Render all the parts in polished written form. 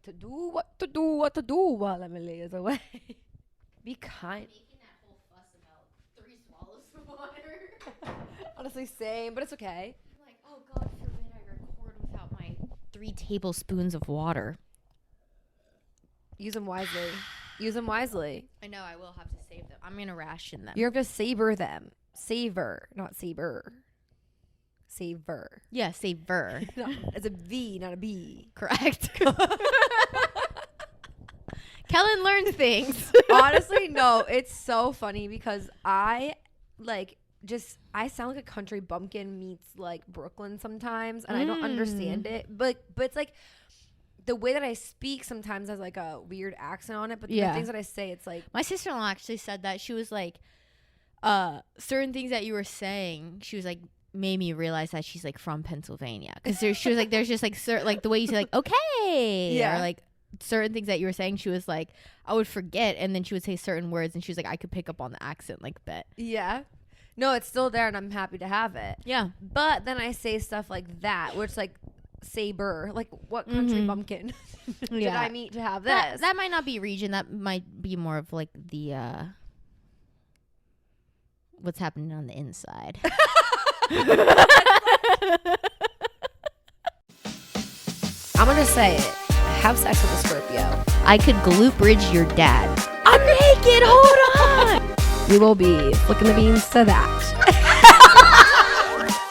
to do, what to do while Emily is away. Be kind. Making that whole fuss about 3 swallows of water. Honestly, same, but it's okay. I'm like, oh, God forbid I record without my 3 tablespoons of water. Use them wisely. Use them wisely. I know, I will have to save them. I'm going to ration them. You have to savor them. Savor, not saber. Savor. Yeah, savor. It's a V, not a B. Correct. Kellen learned things. Honestly, no, it's so funny because I sound like a country bumpkin meets like Brooklyn sometimes, and I don't understand it. But it's like the way that I speak sometimes has like a weird accent on it. But the things that I say, it's like my sister-in-law actually said that. She was like, certain things that you were saying, she was like, made me realize that she's like from Pennsylvania, because she was like, there's just like like the way you say like okay, or like certain things that you were saying, she was like, I would forget, and then she would say certain words, and she was like, I could pick up on the accent like a bit. Yeah. No, it's still there, and I'm happy to have it. Yeah. But then I say stuff like that, which like saber, like what country bumpkin did I meet to have this? That might not be region. That might be more of like the what's happening on the inside. I'm gonna say it. Have sex with a Scorpio. I could glute bridge your dad. I'm naked. Hold on. We will be flicking the beans to that.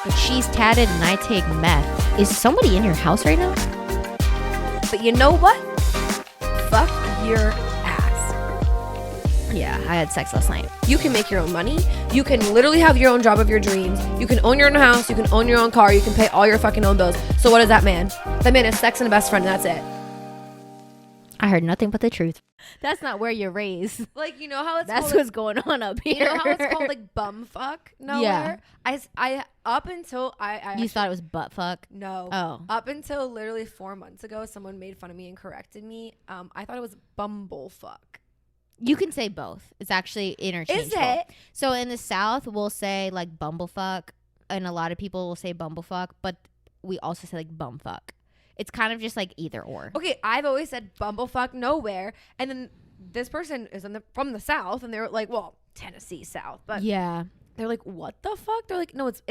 But she's tatted and I take meth. Is somebody in your house right now? But you know what? Fuck your ass. Yeah, I had sex last night. You can make your own money. You can literally have your own job of your dreams. You can own your own house. You can own your own car. You can pay all your fucking own bills. So what is that man? That man is sex and a best friend, and that's it. I heard nothing but the truth. That's not where you're raised. Like, you know how it's That's called, what's going on up here. you know how it's called like bum fuck nowhere? Yeah. I up until I You actually, thought it was butt fuck? no. Oh. Up until literally 4 months ago, someone made fun of me and corrected me. I thought it was bumble fuck. You can say both. It's actually interchangeable. Is it? So in the South, we'll say like bumblefuck, and a lot of people will say bumblefuck, but we also say like bumfuck. It's kind of just like either or. Okay, I've always said bumblefuck nowhere, and then this person is from the South, and they're like, well, Tennessee South, but Yeah. they're like, what the fuck? They're like, no, it's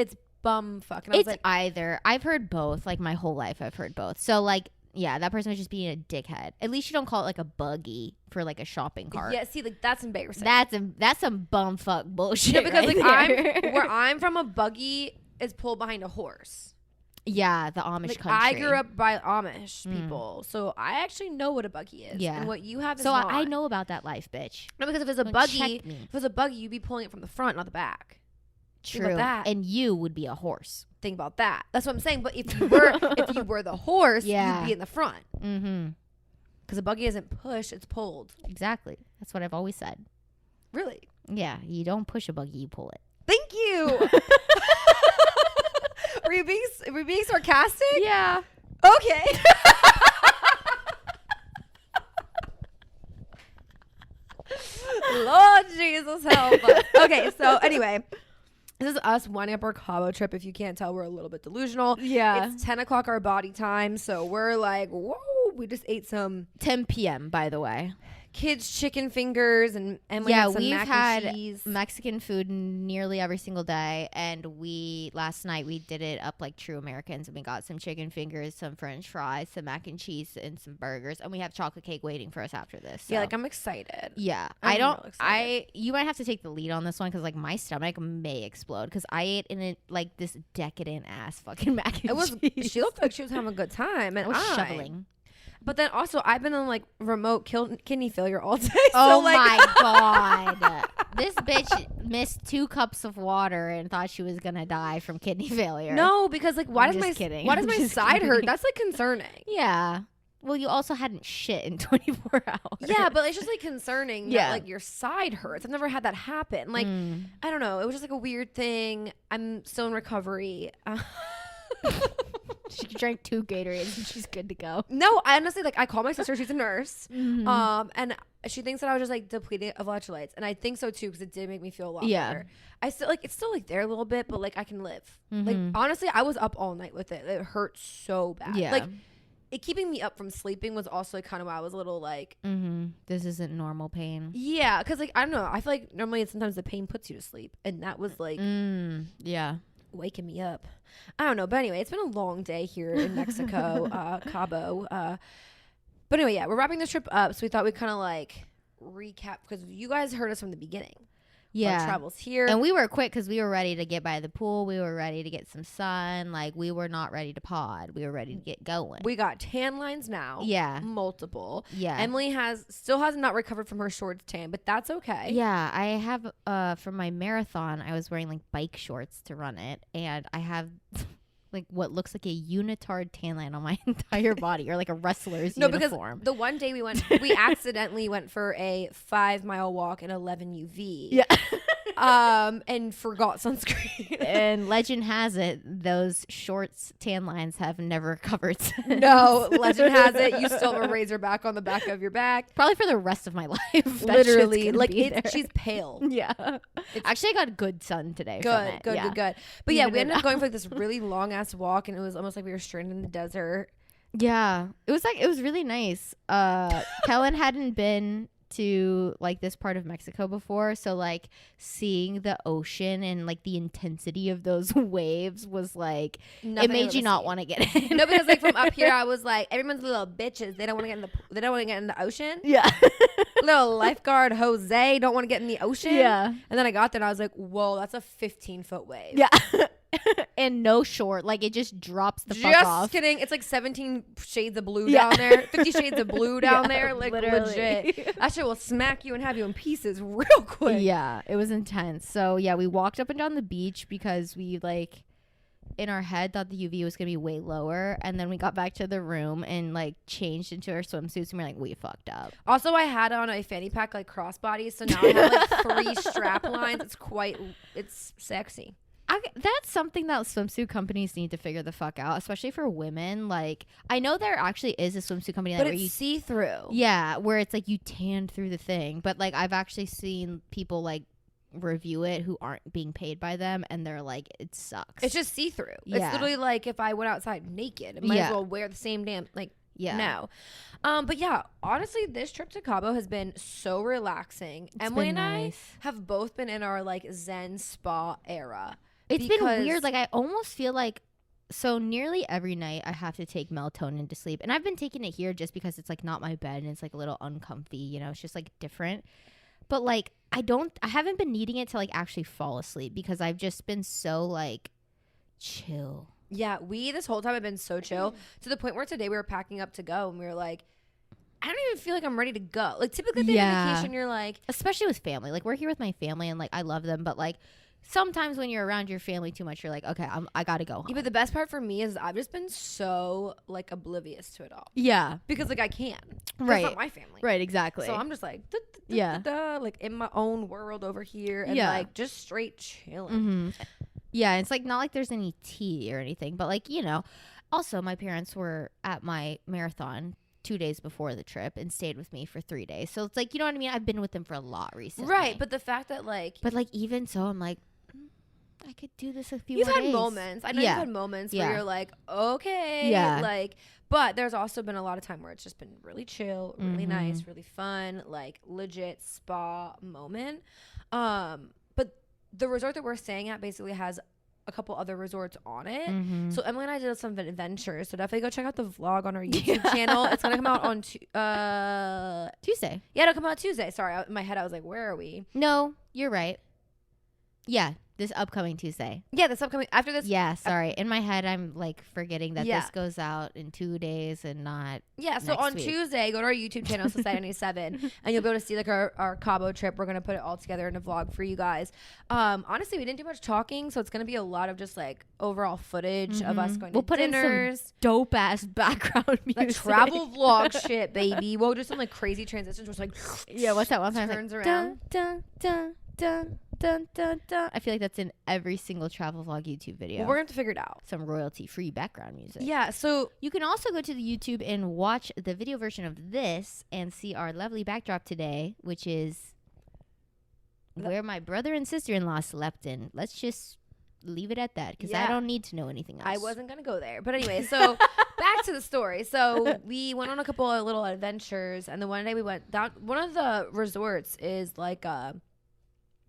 bumfuck. And I was It's like, either. I've heard both. Like my whole life, I've heard both. So like, yeah, that person was just being a dickhead. At least you don't call it like a buggy for like a shopping cart. yeah, see, like that's embarrassing. That's some bumfuck bullshit. Yeah, because right like there. where I'm from, a buggy is pulled behind a horse. Yeah, the Amish Like country. I grew up by Amish people, so I actually know what a buggy is. Yeah. And what you have is So not. I know about that life, bitch. No, because if it's a Don't buggy, check me. if it was a buggy, you'd be pulling it from the front, not the back. Think True. about that. And you would be a horse. Think about that. That's what I'm saying. But if you were the horse, Yeah. you'd be in the front. Mm-hmm. Because a buggy isn't pushed, it's pulled. Exactly. That's what I've always said. Really? Yeah, you don't push a buggy, you pull it. Thank you. Were you being sarcastic? Yeah. Okay. Lord Jesus help us. Okay, so anyway, this is us winding up our Cabo trip. If you can't tell, we're a little bit delusional. Yeah. It's 10 o'clock our body time, so we're like, whoa, we just ate some 10 p.m., by the way. kids' chicken fingers and we Yeah, had some we've mac had and cheese. Mexican food nearly every single day, and last night we did it up like true Americans, and we got some chicken fingers, some French fries, some mac and cheese, and some burgers, and we have chocolate cake waiting for us after this. So. Yeah, like I'm excited. Yeah, I'm real excited. you might have to take the lead on this one because like my stomach may explode because I ate in it like this decadent ass fucking mac and It was. cheese. She looked like she was having a good time, and I was shoveling. But then also, I've been on like remote kidney failure all day. Oh so, like, my god, this bitch missed 2 cups of water and thought she was gonna die from kidney failure. No, because like, why I'm does my just kidding. why does I'm my just side kidding. hurt? That's like concerning. Yeah. Well, you also hadn't shit in 24 hours. Yeah, but it's just like concerning. Yeah. That, like your side hurts. I've never had that happen. Like I don't know. It was just like a weird thing. I'm still in recovery. She drank 2 Gatorades and she's good to go. No, I honestly like. I call my sister. She's a nurse. Mm-hmm. And she thinks that I was just like depleted of electrolytes, and I think so too because it did make me feel a lot Yeah. better. I still like it's still like there a little bit, but like I can live. Like Mhm. honestly, I was up all night with it. It hurt so bad. Yeah. Like it keeping me up from sleeping was also kind of why I was a little like, this isn't normal pain. Yeah, because like I don't know, I feel like normally sometimes the pain puts you to sleep, and that was like yeah, waking me up. I don't know, but anyway, it's been a long day here in Mexico, Cabo. But anyway, yeah, we're wrapping this trip up, so we thought we'd kind of like recap because you guys heard us from the beginning. Yeah, our travels here, and we were quick because we were ready to get by the pool. We were ready to get some sun. Like we were not ready to pod. We were ready to get going. We got tan lines now. Yeah, multiple. Yeah, Emily still has not recovered from her shorts tan, but that's okay. Yeah, I have for my marathon, I was wearing like bike shorts to run it, and I have like what looks like a unitard tan line on my entire body, or like a wrestler's uniform. Because the one day we accidentally went for a 5-mile walk at 11 UV. Yeah. And forgot sunscreen. And legend has it, those shorts tan lines have never recovered since. No, legend has it, you still have a razorback on the back of your back. Probably for the rest of my life. Literally. Like, she's pale. Yeah. Actually, I got good sun today. Good. But yeah, we ended up going for like this really long ass walk, and it was almost like we were stranded in the desert. Yeah. It was really nice. Kellen hadn't been to like this part of Mexico before, so like seeing the ocean and like the intensity of those waves was like it made you not want to get in. No, because like from up here I was like, everyone's little bitches, they don't want to get in the ocean. Yeah. Little lifeguard Jose don't want to get in the ocean. Yeah. And then I got there and I was like, whoa, that's a 15-foot wave. Yeah. And no short, like it just drops the fuck off. Just kidding. It's like 17 shades of blue down there, 50 shades of blue down there, like literally. Legit. That shit will smack you and have you in pieces real quick. Yeah, it was intense. So yeah, we walked up and down the beach because we like in our head thought the UV was gonna be way lower, and then we got back to the room and like changed into our swimsuits and we're like, we fucked up. Also, I had on a fanny pack like crossbody, so now I have like 3 strap lines. It's sexy. That's something that swimsuit companies need to figure the fuck out, especially for women. Like, I know there actually is a swimsuit company but it's see-through. Yeah, where it's like you tan through the thing. But like I've actually seen people like review it who aren't being paid by them, and they're like, it sucks. It's just see-through. Yeah. It's literally like if I went outside naked, I might as well wear the same damn like. Yeah. No. But yeah, honestly, this trip to Cabo has been so relaxing. Emily and I have both been in our like Zen spa era. It's been weird. Like I almost feel like so nearly every night I have to take melatonin to sleep. And I've been taking it here just because it's like not my bed and it's like a little uncomfy, you know, it's just like different. But like I haven't been needing it to like actually fall asleep because I've just been so like chill. Yeah, this whole time have been so chill to the point where today we were packing up to go and we were like, I don't even feel like I'm ready to go. Like typically at the end of vacation, you're like, especially with family. Like we're here with my family and like I love them, but like sometimes when you're around your family too much, you're like, okay, I gotta go home. Yeah, but the best part for me is I've just been so like oblivious to it all. Yeah, because like I can. Right, it's not my family. Right, exactly. So I'm just like, like in my own world over here, and like just straight chilling. Mm-hmm. Yeah, it's like not like there's any tea or anything, but like, you know, also my parents were at my marathon 2 days before the trip and stayed with me for 3 days. So it's like, you know what I mean? I've been with them for a lot recently. Right, but the fact that like, but like even so, I'm like, I could do this a few you've more had days. moments. I know you've had moments where you're like, okay, like, but there's also been a lot of time where it's just been really chill, really nice, really fun, like legit spa moment. But the resort that we're staying at basically has a couple other resorts on it. So Emily and I did some adventures. So definitely go check out the vlog on our YouTube channel. It's gonna come out on Tuesday. Yeah, it'll come out Tuesday. Sorry, in my head I was like, where are we? No, you're right. Yeah, this upcoming Tuesday. Yeah, this upcoming after this. Yeah, sorry. In my head, I'm like forgetting that this goes out in 2 days and not. Yeah, so on Tuesday, go to our YouTube channel, Society 97, and you'll be able to see like our Cabo trip. We're gonna put it all together in a vlog for you guys. Honestly, we didn't do much talking, so it's gonna be a lot of just like overall footage of us going to dinners. In some dope ass background music. Like travel vlog shit, baby. We'll do some like crazy transitions, just like what's that one time? Turns like, around. Dun, dun, dun, dun, dun, dun. I feel like that's in every single travel vlog YouTube video. Well, we're going to figure it out. Some royalty free background music. Yeah, so you can also go to the YouTube and watch the video version of this and see our lovely backdrop today, which is where my brother and sister-in-law slept in. Let's just leave it at that because I don't need to know anything else. I wasn't going to go there. But anyway, so back to the story. So we went on a couple of little adventures, and then one day we went down. One of the resorts is like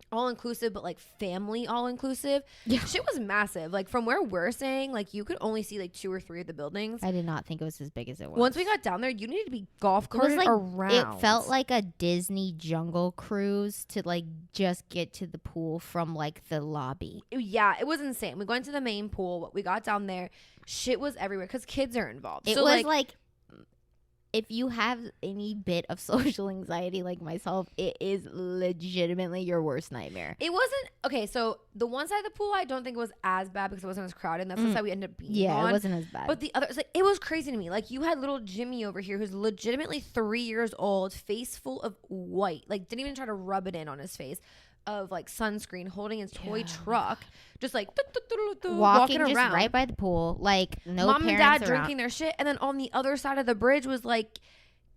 all inclusive, but like family all inclusive. Yeah. Shit was massive. Like from where we're staying, like you could only see like 2 or 3 of the buildings. I did not think it was as big as it was. Once we got down there, you needed to be golf carted around. It felt like a Disney jungle cruise to like just get to the pool from like the lobby. Yeah, it was insane. We went to the main pool. We got down there. Shit was everywhere because kids are involved. It so was like if you have any bit of social anxiety like myself, it is legitimately your worst nightmare. It wasn't okay. So the one side of the pool, I don't think it was as bad because it wasn't as crowded. And that's the side we ended up being on. It wasn't as bad. But the other, like, it was crazy to me. Like you had little Jimmy over here, who's legitimately 3 years old, face full of white. Like didn't even try to rub it in on his face. Of like sunscreen, holding his toy truck, just like walking just around right by the pool, like no mom and parents dad around. drinking their shit, and then on the other side of the bridge was like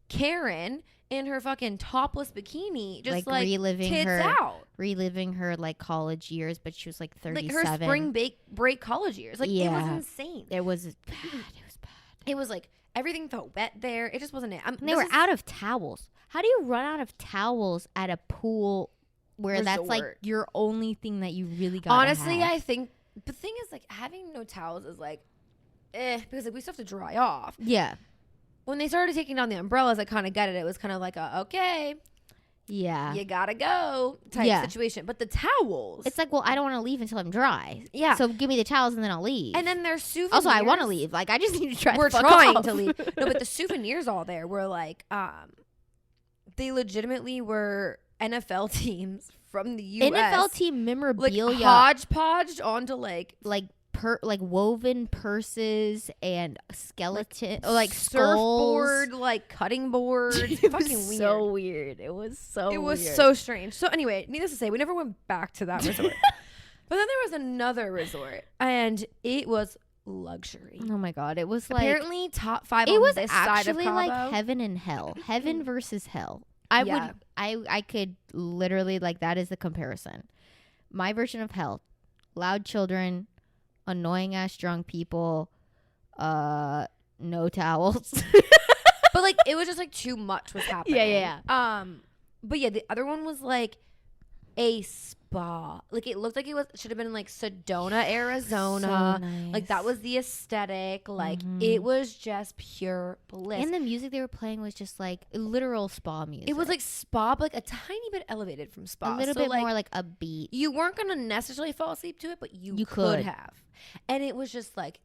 Karen in her fucking topless bikini, just like reliving tits her out, reliving her like college years, but she was like 37, like her spring break college years. Like it was insane. It was bad. It was bad. It was like everything felt wet there. It just wasn't it. They were out of towels. How do you run out of towels at a pool? Where resort. That's like your only thing that you really got. Honestly, I think the thing is like having no towels is like, because like, we still have to dry off. Yeah. When they started taking down the umbrellas, I kind of get it. It was kind of like okay, yeah, you gotta go type situation. But the towels, it's like, well, I don't want to leave until I'm dry. Yeah. So give me the towels and then I'll leave. And then there's souvenirs. Also, I want to leave. Like I just need to try. We're trying to leave. No, but the souvenirs all there were like, they legitimately were NFL teams from the U.S. NFL team memorabilia, like hodgepodged onto like woven purses and skeleton, like surfboard, skulls. like cutting boards. It fucking was weird. so weird. It was so strange. So anyway, needless to say, we never went back to that resort. But then there was another resort, and it was luxury. Oh my god, it was like apparently top 5 it on was this side of actually Cabo. like heaven and hell, heaven versus hell. I could literally, like, that is the comparison. My version of hell: loud children, annoying ass drunk people, no towels. But like it was just like too much was happening. Yeah. But yeah, the other one was like a spa. Like it looked like should have been in like Sedona, Arizona. So nice. Like that was the aesthetic. Like it was just pure bliss. And the music they were playing was just like literal spa music. It was like spa, but like a tiny bit elevated from spa. A little bit more like a beat. You weren't gonna necessarily fall asleep to it, but you could have. And it was just like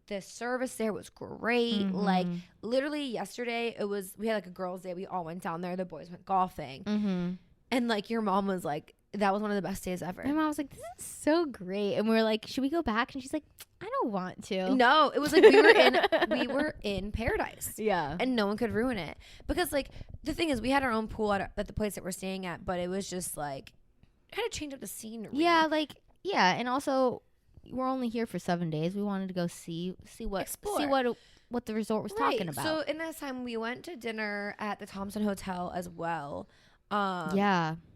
the service there was great. Like literally yesterday, we had like a girls' day. We all went down there. The boys went golfing, and like your mom was like, that was one of the best days ever. My mom was like, this is so great. And we were like, should we go back? And she's like, I don't want to. No, it was like we were in paradise. Yeah. And no one could ruin it. Because like the thing is, we had our own pool at the place that we're staying at, but it was just like had to change up the scenery. Yeah, and also we're only here for 7 days. We wanted to go see what the resort was talking about. So in that time we went to dinner at the Thompson Hotel as well.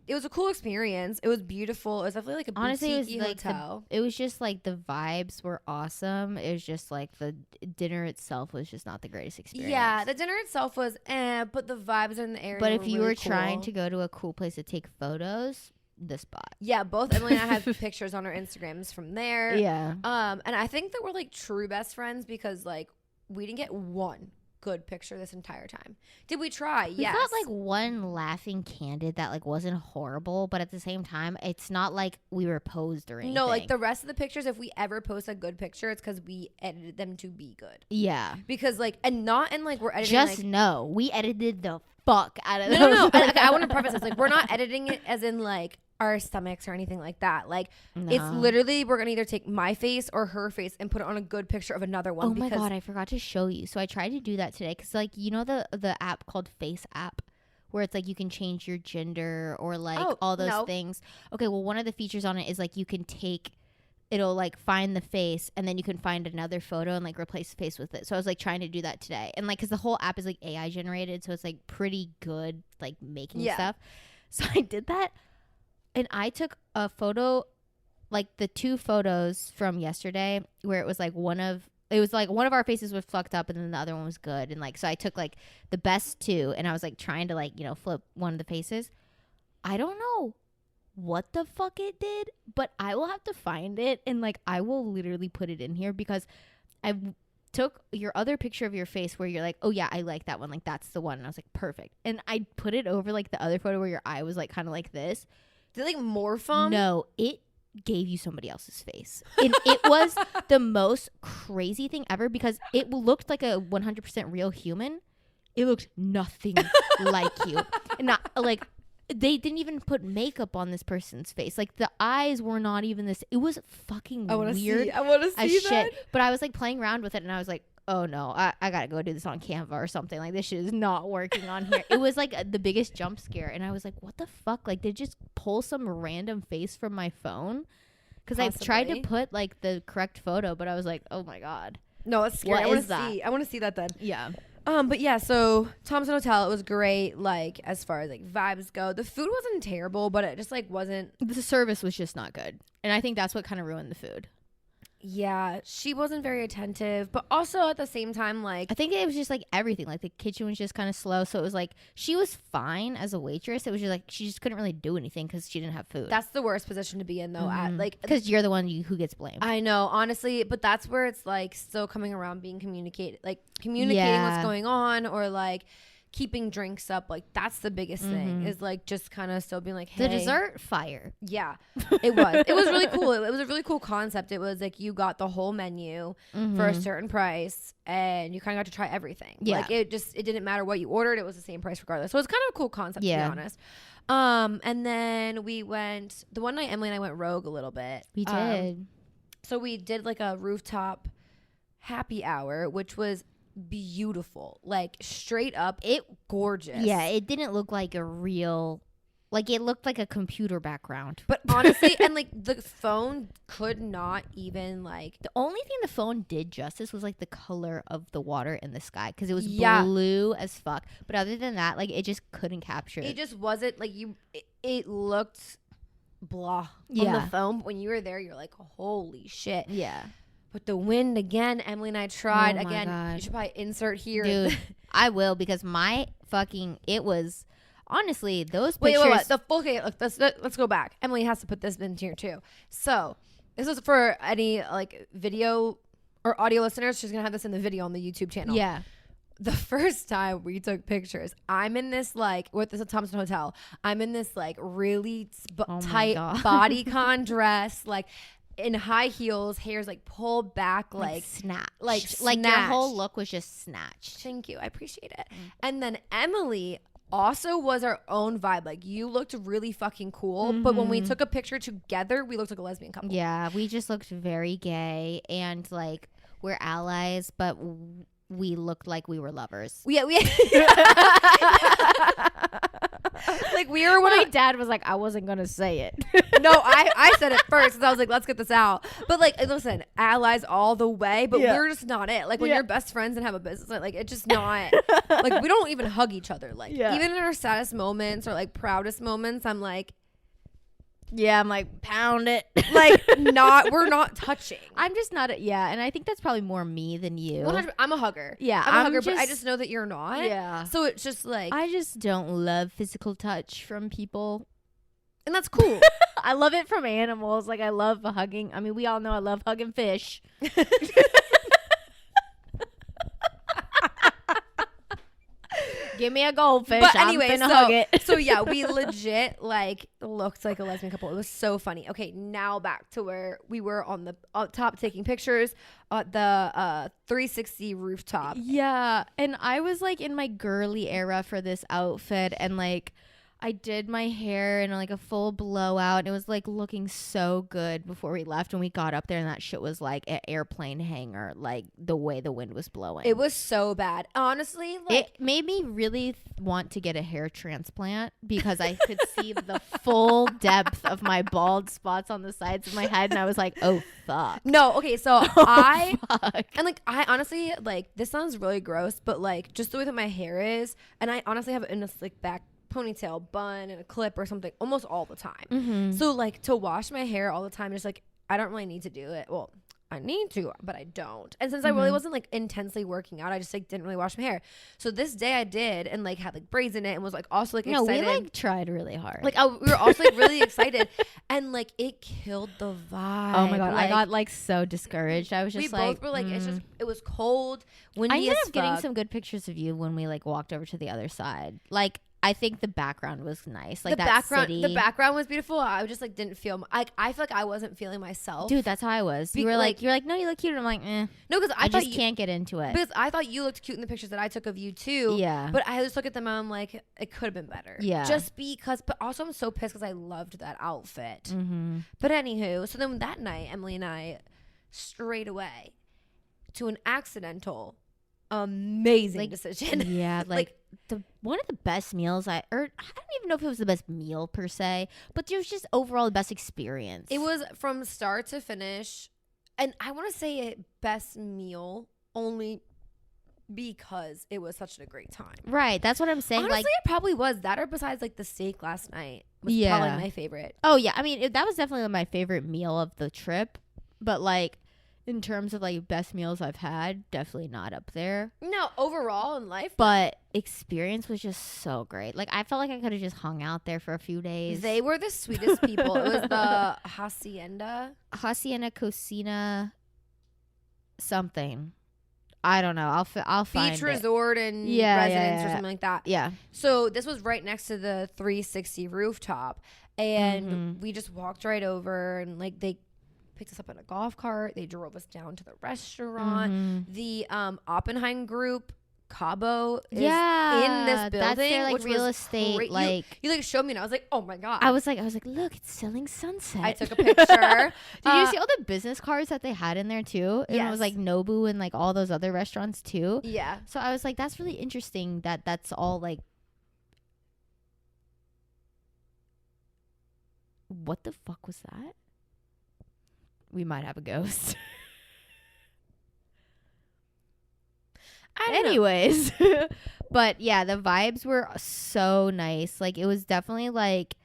It was a cool experience. It was beautiful. It was definitely like a boutique hotel. It was just like the vibes were awesome. It was just like the dinner itself was just not the greatest experience. Yeah, the dinner itself was but the vibes in the area But if were you really were cool. trying to go to a cool place to take photos, the spot. Yeah, both Emily and I have pictures on our Instagrams from there. Yeah. And I think that we're like true best friends because like we didn't get one good picture this entire time. Did we try? Yes. We got like one laughing candid that like wasn't horrible, but at the same time, it's not like we were posed or anything. No, like the rest of the pictures, if we ever post a good picture, it's because we edited them to be good. Yeah. Because like, and not in like we're editing. Just know we edited the fuck out of those. No. I want to preface this. Like, we're not editing it as in like our stomachs or anything like that. Like, it's literally we're gonna either take my face or her face and put it on a good picture of another one. Oh my god, I forgot to show you. So I tried to do that today because, like, you know the app called Face App, where it's like you can change your gender or like all those things. Okay, well, one of the features on it is like you can it'll like find the face and then you can find another photo and like replace the face with it. So I was like trying to do that today, and like because the whole app is like AI generated, so it's like pretty good like making stuff. So I did that. And I took a photo, like the two photos from yesterday, where it was like one of it was like one of our faces was fucked up and then the other one was good. And like, so I took like the best two and I was like trying to like, you know, flip one of the faces. I don't know what the fuck it did, but I will have to find it and like I will literally put it in here because I took your other picture of your face where you're like, oh yeah, I like that one, like that's the one, and I was like, perfect. And I put it over like the other photo where your eye was like kind of like this. Did it like morph them? No, it gave you somebody else's face, and it was the most crazy thing ever because it looked like a 100% real human. It looked nothing like you, and not like they didn't even put makeup on this person's face. Like the eyes were not even this. It was fucking weird. I want to see that. Shit. But I was like playing around with it and I was like, oh no, I gotta go do this on Canva or something. Like this shit is not working on here. It was like the biggest jump scare. And I was like, what the fuck? Like they just pull some random face from my phone? Because I've tried to put like the correct photo, but I was like, oh my God. No, it's scary. What is that? I want to see that then. Yeah. But yeah, so Thompson Hotel, it was great. Like as far as like vibes go, the food wasn't terrible, but it just like wasn't. The service was just not good, and I think that's what kind of ruined the food. Yeah, she wasn't very attentive, but also at the same time, like I think it was just like everything. Like the kitchen was just kind of slow, so it was like she was fine as a waitress. It was just like she just couldn't really do anything because she didn't have food. that's the worst position to be in, though. At like because you're the one who gets blamed. I know, honestly, but that's where it's like still coming around, being communicating what's going on, or like keeping drinks up. Like that's the biggest thing, is like just kind of still being like, hey, the dessert fire. Yeah, it was really cool. It was a really cool concept. It was like you got the whole menu for a certain price and you kind of got to try everything. Yeah, like it didn't matter what you ordered, it was the same price regardless. So it's kind of a cool concept, to be honest. And then we went the one night, Emily and I went rogue a little bit. We did. So we did like a rooftop happy hour, which was beautiful, like straight up gorgeous. Yeah, it didn't look like a real, like it looked like a computer background. But honestly, and like the phone could not even like. The only thing the phone did justice was like the color of the water in the sky, because it was blue as fuck. But other than that, like it just couldn't capture it. It just wasn't like it looked blah on the phone, but when you were there, you're like, holy shit. Yeah. But the wind again, Emily and I tried again. God. You should probably insert here. Dude, I will, because it was honestly those pictures. Wait. Okay, let's go back. Emily has to put this in here too. So this is for any like video or audio listeners. She's gonna have this in the video on the YouTube channel. Yeah. The first time we took pictures, I'm in this like with this Thompson Hotel. I'm in this like really tight bodycon dress, like in high heels, hair's like pulled back, like snatched. Like your whole look was just snatched. Thank you, I appreciate it. And then Emily also was our own vibe. Like you looked really fucking cool, but when we took a picture together, we looked like a lesbian couple. Yeah, we just looked very gay, and like we're allies, but we looked like we were lovers. We like we were when my dad was like, I wasn't gonna say it. No, I said it first because I was like, let's get this out. But like, listen, allies all the way, but we're just not it. Like when you're best friends and have a business, like it's just not. Like we don't even hug each other. Like even in our saddest moments or like proudest moments, I'm like, I'm like, pound it. Like we're not touching. I'm just not and I think that's probably more me than you. 100%, I'm a hugger. Yeah, I'm a hugger, but I just know that you're not. Yeah. So it's just like, I just don't love physical touch from people. And that's cool. I love it from animals. Like I love hugging. I mean, we all know I love hugging fish. Give me a goldfish. But anyway, hug it. So yeah, we legit like looked like a lesbian couple. It was so funny. Okay, now back to where we were on the top taking pictures at the 360 rooftop. Yeah, and I was like in my girly era for this outfit, and like I did my hair in like a full blowout. It was like looking so good before we left, and we got up there and that shit was like an airplane hangar, like the way the wind was blowing. It was so bad. Honestly, like it made me really want to get a hair transplant, because I could see the full depth of my bald spots on the sides of my head, and I was like, oh fuck. No, okay, so I honestly, like, this sounds really gross, but like just the way that my hair is, and I honestly have it in a slick back ponytail bun and a clip or something almost all the time. So like to wash my hair all the time, just like I don't really need to do it. Well, I need to, but I don't. And since I really wasn't like intensely working out, I just like didn't really wash my hair. So this day I did, and like had like braids in it, and was like also like excited. We like tried really hard. Like we were also like really excited, and like it killed the vibe. Oh my god, like, I got like so discouraged. I was just like, we both were like, it was cold. Windy I ended as up getting fuck. some good pictures of you when we like walked over to the other side. Like, I think the background was nice. Like the background was beautiful. I just like didn't feel I feel like I wasn't feeling myself. Dude, that's how I was. You were like, no, you look cute. And I'm like, no, because I just can't get into it. Because I thought you looked cute in the pictures that I took of you too. Yeah. But I just look at them and I'm like, it could have been better. Yeah. Just because, but also I'm so pissed because I loved that outfit. Mm-hmm. But anywho, so then that night, Emily and I strayed away to an accidental, amazing decision. Yeah, like the one of the best meals I don't even know if it was the best meal per se, but it was just overall the best experience. It was from start to finish, and I want to say it best meal only because it was such a great time. Right, that's what I'm saying. Honestly, like, it probably was that, or besides like the steak last night was Yeah. probably my favorite. oh yeah, I mean that was definitely my favorite meal of the trip, but like in terms of like best meals I've had, definitely not up there. No, overall in life, But experience was just so great. Like, I felt like I could have just hung out there for a few days. they were the sweetest people. It was the Hacienda Cocina something. I don't know. I'll find beach it. resort and residence or something like that. Yeah. So this was right next to the 360 rooftop, and we just walked right over, and like they picked us up in a golf cart. They drove us down to the restaurant. The Oppenheim group, Cabo, is in this building. That's their like which real was estate. great. Like, you like showed me, and I was like, oh my god. I was like, look, it's selling Sunset. I took a picture. Did you see all the business cards that they had in there too? And it was like Nobu and like all those other restaurants too. Yeah. So I was like, that's really interesting that that's all like. What the fuck was that? We might have a ghost. Anyways. But yeah, the vibes were so nice. Like, it was definitely like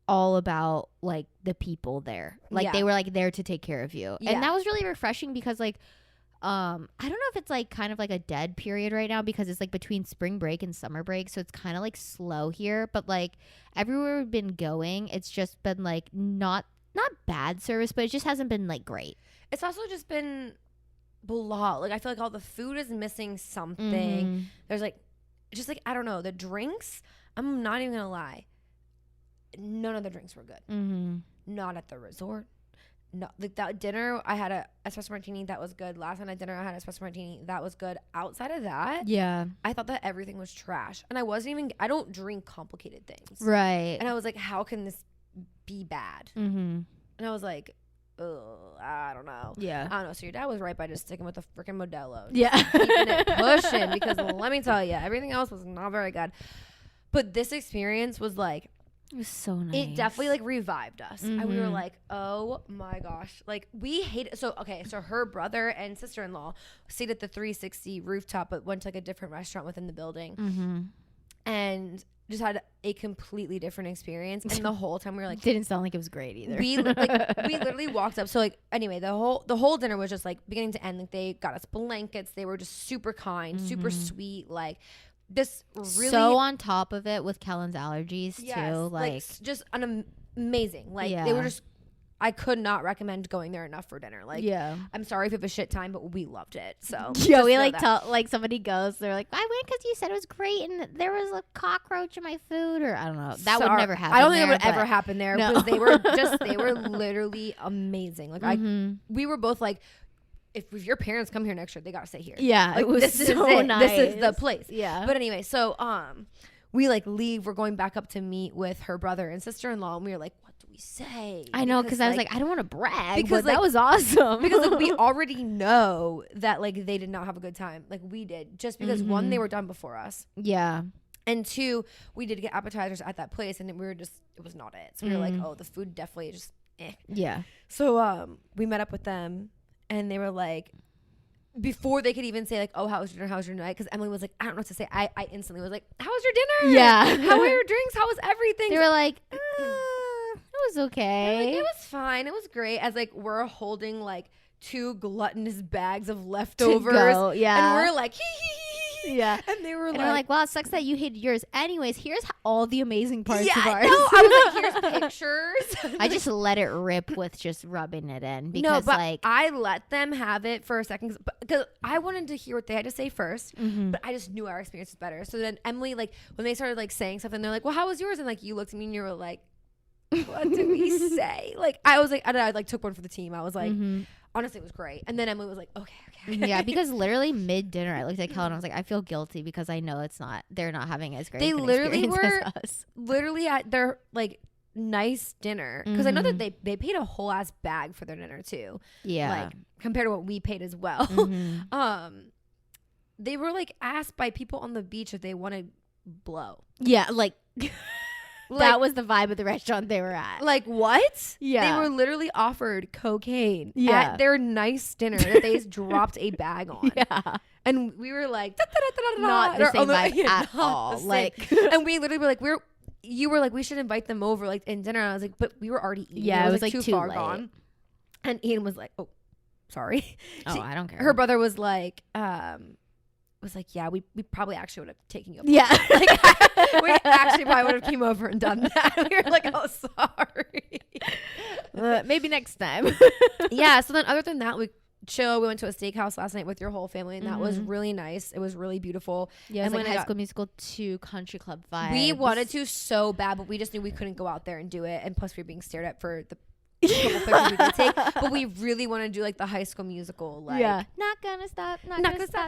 all about like the people there. Like, they were like there to take care of you. Yeah. And that was really refreshing because like I don't know if it's like kind of like a dead period right now because it's like between spring break and summer break, so it's kind of like slow here, but like everywhere we've been going, it's just been like not bad service, but it just hasn't been like great. It's also just been blah. Like, I feel like all the food is missing something. There's like, just like, I don't know, the drinks, I'm not even gonna lie, none of the drinks were good. Not at the resort. No, like that dinner, I had a espresso martini that was good. Last night at dinner, I had an espresso martini that was good. Outside of that, I thought that everything was trash, and I don't drink complicated things, Right. and I was like, how can this be bad? And I was like, ugh, I don't know. Yeah. I don't know. So your dad was right by just sticking with the freaking Modelo. Yeah. Keeping it pushing, because let me tell you, everything else was not very good. But this experience was like, it was so nice. it definitely like revived us. And we were like, oh my gosh. Like, we hate it. So her brother and sister-in-law stayed at the 360 rooftop, but went to like a different restaurant within the building. And just had a completely different experience. And the whole time we were like, didn't sound like it was great either. we literally walked up. So like, anyway, the whole dinner was just like beginning to end. Like, they got us blankets. They were just super kind, super sweet. Like, this really so on top of it with Kellen's allergies too. Like just an amazing. Like, they were just, I could not recommend going there enough for dinner. Like, I'm sorry if you have a shit time, but we loved it. So yeah, we like tell like somebody goes, they're like, I went because you said it was great and there was a cockroach in my food, or I don't know. That would never happen. I don't think it would ever happen there, because they were literally amazing. Like, we were both like, if your parents come here next year, they gotta stay here. Yeah, like, it was so nice. This is the place. Yeah. But anyway, so we like leave. We're going back up to meet with her brother and sister-in-law, and we were like, what do we say? I know, because I was like, I don't want to brag, because but that was awesome. Because like, we already know that like they did not have a good time, like we did, just because one, they were done before us. Yeah. And two, we did get appetizers at that place, and we were just, it was not it. So we were like, oh, the food definitely just Yeah. So we met up with them. And they were like, before they could even say like, oh, how was your dinner? How was your night? Because Emily was like, I don't know what to say. I instantly was like, how was your dinner? Yeah. How were your drinks? How was everything? They were like, it was okay. Like, it was fine. It was great. As like we're holding like 2 gluttonous bags of leftovers. Yeah. And we're like, hee hee hee. Yeah. And they were and like, we're like, well, it sucks that you hid yours. Anyways, here's all the amazing parts of ours. No, I was like, here's pictures. I just let it rip with just rubbing it in because no, but like I let them have it for a second because I wanted to hear what they had to say first, but I just knew our experience was better. So then Emily, like when they started like saying something, they're like, well, how was yours? And like you looked at me and you were like, what did we say? Like I was like, I like took one for the team. I was like, honestly, it was great. And then Emily was like, okay. Yeah, because literally mid dinner, I looked at Kellen and I was like, I feel guilty because I know they're not having as great. They literally were as us. literally at their like nice dinner because I know that they paid a whole ass bag for their dinner too. Yeah, like compared to what we paid as well. They were like asked by people on the beach if they wanted blow. Yeah, like that was the vibe of the restaurant they were at. Like what? Yeah. They were literally offered cocaine at their nice dinner that they dropped a bag on. Yeah. And we were like, not the same vibe at all. Like, and we literally were like, you were like, we should invite them over like in dinner. And I was like, but we were already eating. Yeah, it was like too far late. gone. And Ian was like, oh, sorry. Oh, I don't care. Her brother was like, yeah, we probably actually would have taken you. Yeah. Like, we actually probably would have came over and done that. We were like, oh, sorry. Maybe next time. Yeah. So then other than that, we went to a steakhouse last night with your whole family, and that was really nice. It was really beautiful. Yeah, it was and like High School Musical 2 country club vibes. We wanted to so bad, but we just knew we couldn't go out there and do it. And plus we were being stared at for the couple pictures we did take. But we really want to do like the High School Musical. Like, Not gonna stop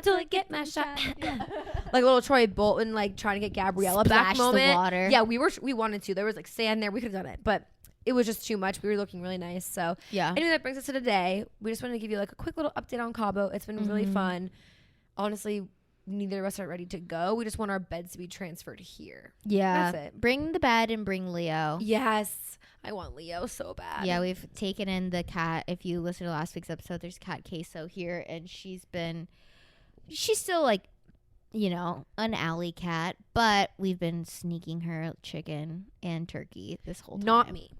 till I get my shot. Like a little Troy Bolton, like trying to get Gabriella back moment. The water. Yeah, we wanted to. There was like sand there. We could have done it, but it was just too much. We were looking really nice. So yeah. Anyway, that brings us to today. We just wanted to give you like a quick little update on Cabo. It's been really fun. Honestly, neither of us are ready to go. We just want our beds to be transferred here. Yeah. That's it. Bring the bed and bring Leo. Yes. I want Leo so bad. Yeah, we've taken in the cat. If you listen to last week's episode, there's cat Queso here, and she's still like, you know, an alley cat, but we've been sneaking her chicken and turkey this whole time. Not me.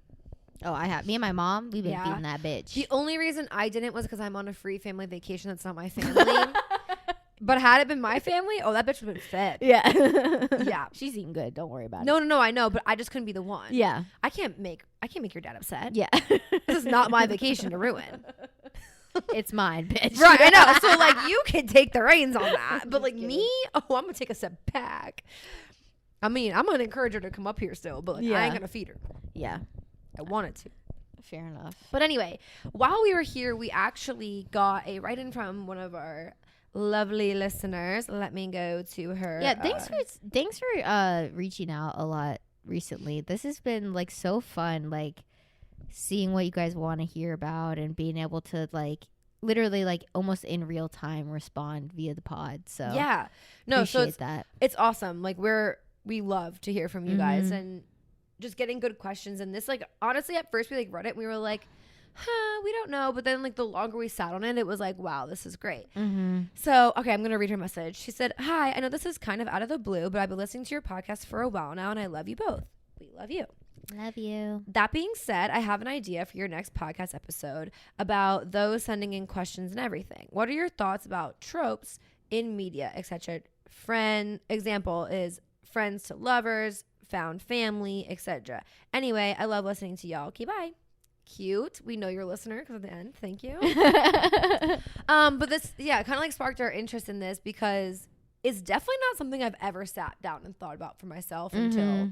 Oh, I have. Me and my mom, we've been feeding that bitch. The only reason I didn't was because I'm on a free family vacation. That's not my family. But had it been my family, oh, that bitch would have been fed. Yeah. Yeah. She's eating good. Don't worry about it. No, I know, but I just couldn't be the one. Yeah. I can't make your dad upset. Yeah. This is not my vacation to ruin. It's mine, bitch. Right, I know. So like you can take the reins on that. But like me, I'm gonna take a step back. I mean, I'm gonna encourage her to come up here still, but like I ain't gonna feed her. Yeah. I wanted to. Fair enough. But anyway, while we were here, we actually got a write-in from one of our lovely listeners. Let me go to her. Yeah, thanks for reaching out a lot recently. This has been like so fun, like seeing what you guys want to hear about and being able to like literally like almost in real time respond via the pod. So yeah, no, so it's awesome. Like we love to hear from you guys and just getting good questions. And this, like, honestly, at first we like read it and we were like, we don't know. But then like the longer we sat on it, it was like, wow, this is great. So, okay, I'm going to read her message. She said, hi, I know this is kind of out of the blue, but I've been listening to your podcast for a while now and I love you both. We love you. Love you. That being said, I have an idea for your next podcast episode about those sending in questions and everything. What are your thoughts about tropes in media, etc.? Example is friends to lovers, found family, etc. Anyway, I love listening to y'all. Okay, bye. Cute. We know you're a listener because at the end, thank you. But this, kind of like sparked our interest in this because it's definitely not something I've ever sat down and thought about for myself until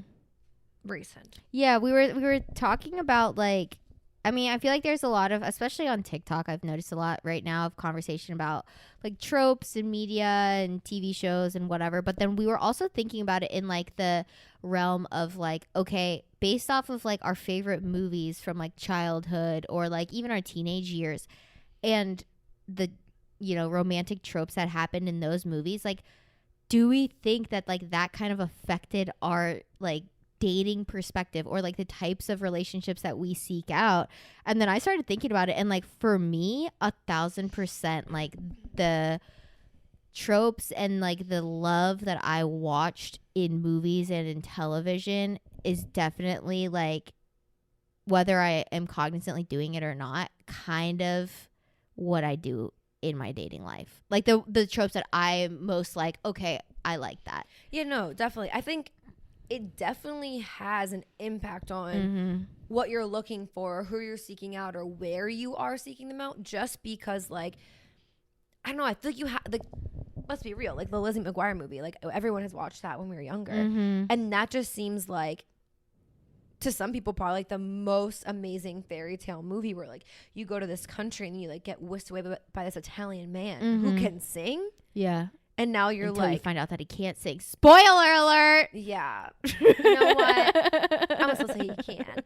recent. Yeah, we were talking about like, I mean, I feel like there's a lot of, especially on TikTok, I've noticed a lot right now of conversation about like tropes in media and TV shows and whatever. But then we were also thinking about it in like the realm of like, okay, based off of like our favorite movies from like childhood or like even our teenage years and the, you know, romantic tropes that happened in those movies, like, do we think that like that kind of affected our like dating perspective or like the types of relationships that we seek out? And then I started thinking about it, and like for me 1,000%, like the tropes and like the love that I watched in movies and in television is definitely like whether I am cognizantly doing it or not, kind of what I do in my dating life. Like the tropes that I'm most like, okay, I like that. Yeah, no, definitely. I think it definitely has an impact on what you're looking for, who you're seeking out, or where you are seeking them out. Just because, like, I don't know, I feel like you have, like, let's be real, like the Lizzie McGuire movie, like everyone has watched that when we were younger, and that just seems like, to some people, probably like the most amazing fairy tale movie, where like you go to this country and you like get whisked away by this Italian man who can sing. Yeah. And now you're until like, you find out that he can't sing. Spoiler alert. Yeah. You know what? I'm gonna still say he can.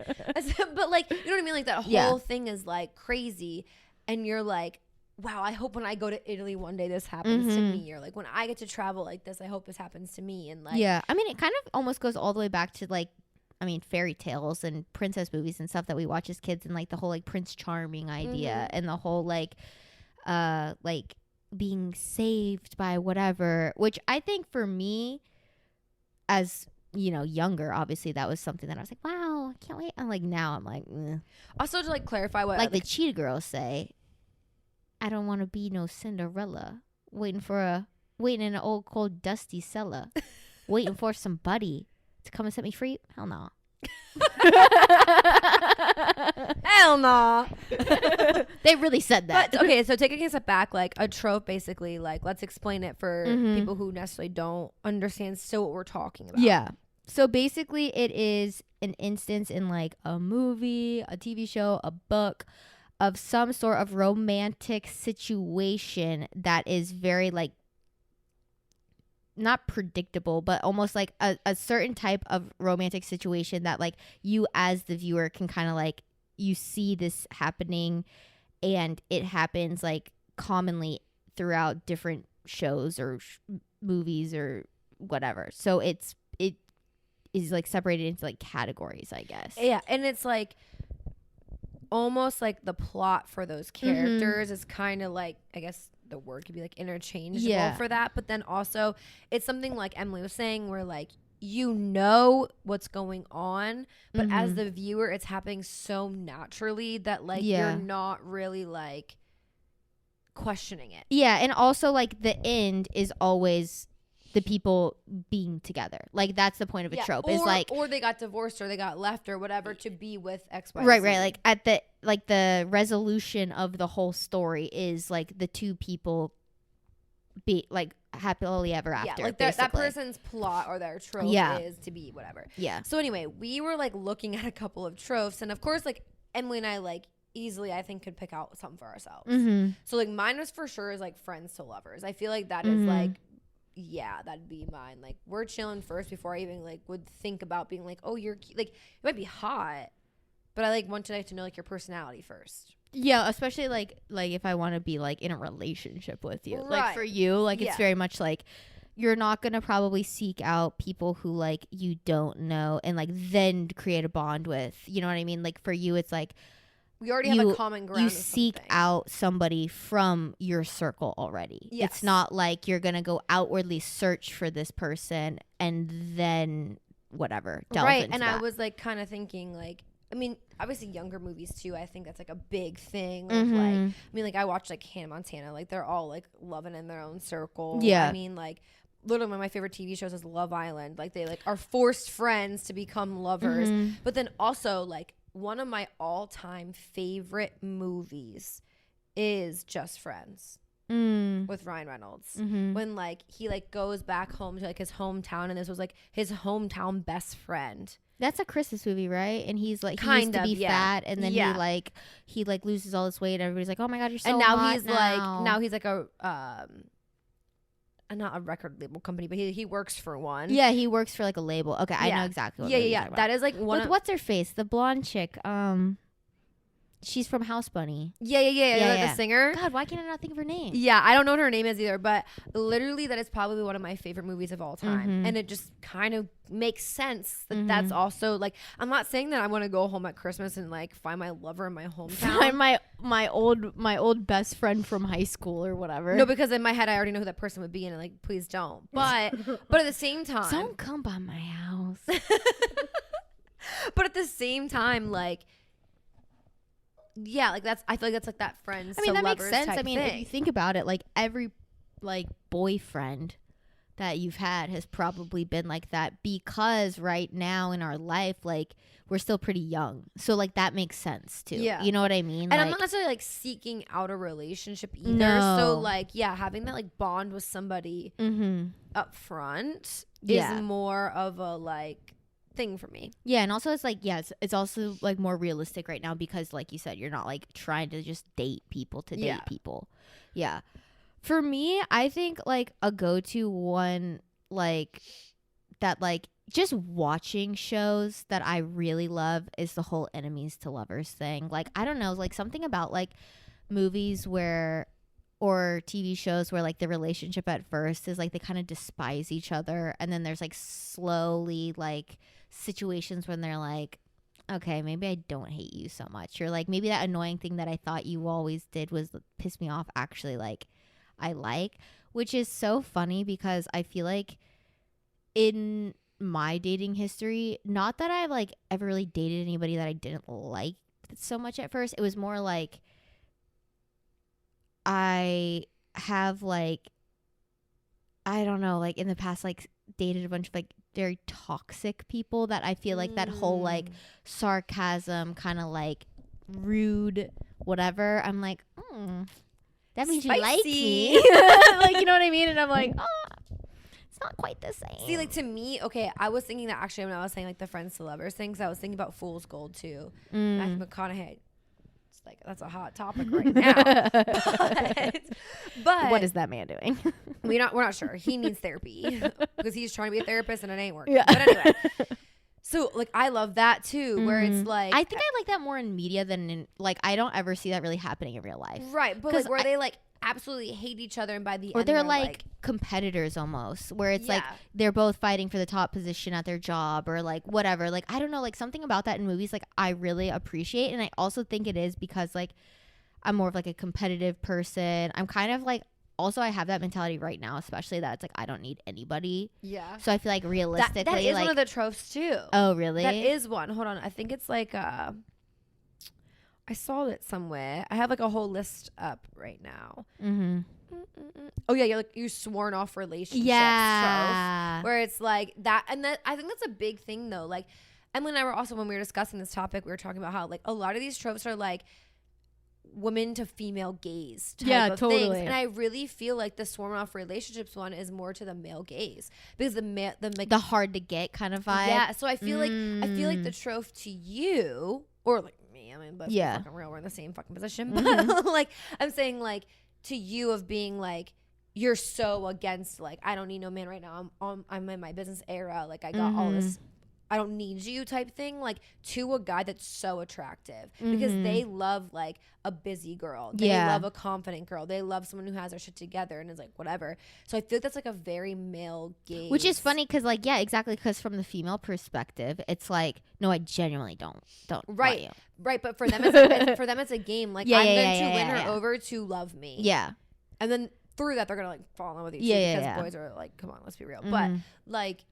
But like, you know what I mean? Like that whole thing is like crazy. And you're like, wow, I hope when I go to Italy one day this happens to me. Or like when I get to travel like this, I hope this happens to me. And like, yeah. I mean, it kind of almost goes all the way back to like, I mean, fairy tales and princess movies and stuff that we watch as kids, and like the whole like Prince Charming idea and the whole like being saved by whatever, which I think for me, as you know, younger, obviously that was something that I was like, wow, I can't wait. And like now I'm like, also to like clarify what like the cheetah girls say, I don't want to be no Cinderella waiting in an old cold dusty cellar waiting for somebody to come and set me free. Hell no. Hell no. They really said that. But okay, so taking a step back, like a trope, basically, like let's explain it for people who necessarily don't understand still what we're talking about. Yeah. So basically it is an instance in like a movie, a TV show, a book, of some sort of romantic situation that is very like not predictable, but almost like a certain type of romantic situation that like you as the viewer can kind of like, you see this happening, and it happens like commonly throughout different shows or movies or whatever. So it is like separated into like categories, I guess. Yeah, and it's like almost like the plot for those characters is kind of like, I guess the word could be like interchangeable for that, but then also it's something like Emily was saying where like you know what's going on, but as the viewer it's happening so naturally that like you're not really like questioning it. Yeah, and also like the end is always the people being together. Like that's the point of a trope. Is like, or they got divorced or they got left or whatever to be with X, Y, right, Z. right. Like at the like the resolution of the whole story is like the two people be like happily ever after. Yeah, like that person's plot or their trope is to be whatever. Yeah. So anyway, we were like looking at a couple of tropes, and of course, like Emily and I like easily I think could pick out some for ourselves. So like mine was for sure is like friends to lovers. I feel like that is like, yeah, that'd be mine. Like we're chilling first before I even like would think about being like, oh, you're cute. Like it might be hot, but I like want to know like your personality first. Yeah, especially like if I want to be like in a relationship with you. Right. Like for you, like it's very much like you're not going to probably seek out people who like you don't know and like then create a bond with. You know what I mean? Like for you it's like we already have a common ground. You seek out somebody from your circle already. Yes. It's not like you're going to go outwardly search for this person and then whatever. Right. And I was like kind of thinking like, I mean, obviously younger movies too. I think that's like a big thing. Like, I mean, like I watched like Hannah Montana. Like they're all like loving in their own circle. Yeah. I mean, like literally one of my favorite TV shows is Love Island. Like they like are forced friends to become lovers. But then also like one of my all-time favorite movies is Just Friends with Ryan Reynolds. When like he like goes back home to like his hometown, and this was like his hometown best friend. That's a Christmas movie, right? And he's like, he used to be fat, and then he loses all this weight, and everybody's like, oh my god, you're so and now hot he's now. Like now he's like a not a record label company, but he works for one. Yeah, he works for like a label. Okay, I know exactly what you're talking about. That is like one with what's her face, the blonde chick. She's from House Bunny. Yeah. The singer. God, why can't I not think of her name? Yeah, I don't know what her name is either, but literally that is probably one of my favorite movies of all time. And it just kind of makes sense that that's also like, I'm not saying that I want to go home at Christmas and like find my lover in my hometown. Find my old best friend from high school or whatever. No, because in my head I already know who that person would be, and like, please don't. But at the same time, don't come by my house. But at the same time, like, yeah, like I feel like that's like that friends. I mean, to that makes lovers sense. type I mean, if thing. you think about it, like every like boyfriend that you've had has probably been like that, because right now in our life, like we're still pretty young, so like that makes sense too. Yeah. You know what I mean? And like, I'm not necessarily like seeking out a relationship either. No. So like, yeah, having that like bond with somebody up front Yeah. is more of a like thing for me. Yeah, and also it's like, yeah, it's also like more realistic right now, because like you said, you're not like trying to just date people to date people. Yeah. For me, I think like a go-to one, like that, like just watching shows that I really love is the whole enemies to lovers thing. Like, I don't know, like something about like movies where, or TV shows where like the relationship at first is like they kind of despise each other, and then there's like slowly like situations when they're like, okay, maybe I don't hate you so much, or like maybe that annoying thing that I thought you always did was piss me off, actually like I like. Which is so funny, because I feel like in my dating history, not that I like ever really dated anybody that I didn't like so much at first. It was more like I have like, I don't know, like in the past, like dated a bunch of like very toxic people that I feel like that whole like sarcasm, kind of like rude whatever, I'm like, that means you like me. Like, you know what I mean? And I'm like, it's not quite the same. See, like to me, okay, I was thinking that actually when I was saying like the friends to lovers things, I was thinking about Fool's Gold too. Matthew McConaughey. It's like, that's a hot topic right now. but what is that man doing? we're not sure. He needs therapy because he's trying to be a therapist and it ain't working. Yeah. But anyway. So like I love that too, where it's like, I think I like that more in media than in, like, I don't ever see that really happening in real life. right, but like where they like absolutely hate each other, and by the or end they're like competitors almost, where it's like they're both fighting for the top position at their job, or like whatever. Like, I don't know, like something about that in movies like I really appreciate. And I also think it is because like I'm more of like a competitive person. I'm kind of like, also I have that mentality right now, especially that it's like I don't need anybody. Yeah. So I feel like realistically that is like, one of the tropes too. Oh really? That is one. Hold on. I think it's like I saw it somewhere. I have like a whole list up right now. Oh yeah, you're like, you sworn off relationships. Yeah. Trope, where it's like that, and that I think that's a big thing though. Like Emily and I were also, when we were discussing this topic, we were talking about how like a lot of these tropes are like women to female gaze type of things. And I really feel like the sworn off relationships one is more to the male gaze, because the hard to get kind of vibe. Yeah. So I feel like the trope to you, or like me, I mean, let's be fucking real, we're in the same fucking position. But like I'm saying, like to you, of being like, you're so against like, I don't need no man right now. I'm in my business era. Like I got all this, I don't need you type thing, like to a guy that's so attractive, because they love like a busy girl. They love a confident girl. They love someone who has their shit together and is like whatever. So I feel like that's like a very male gaze. Which is funny because like, yeah, exactly. Because from the female perspective, it's like, no, I genuinely don't want you. Right. But for them, it's a game. Like I'm going to win her over to love me. Yeah. And then through that, they're going to like fall in love with you too, because boys are like, come on, let's be real. But like,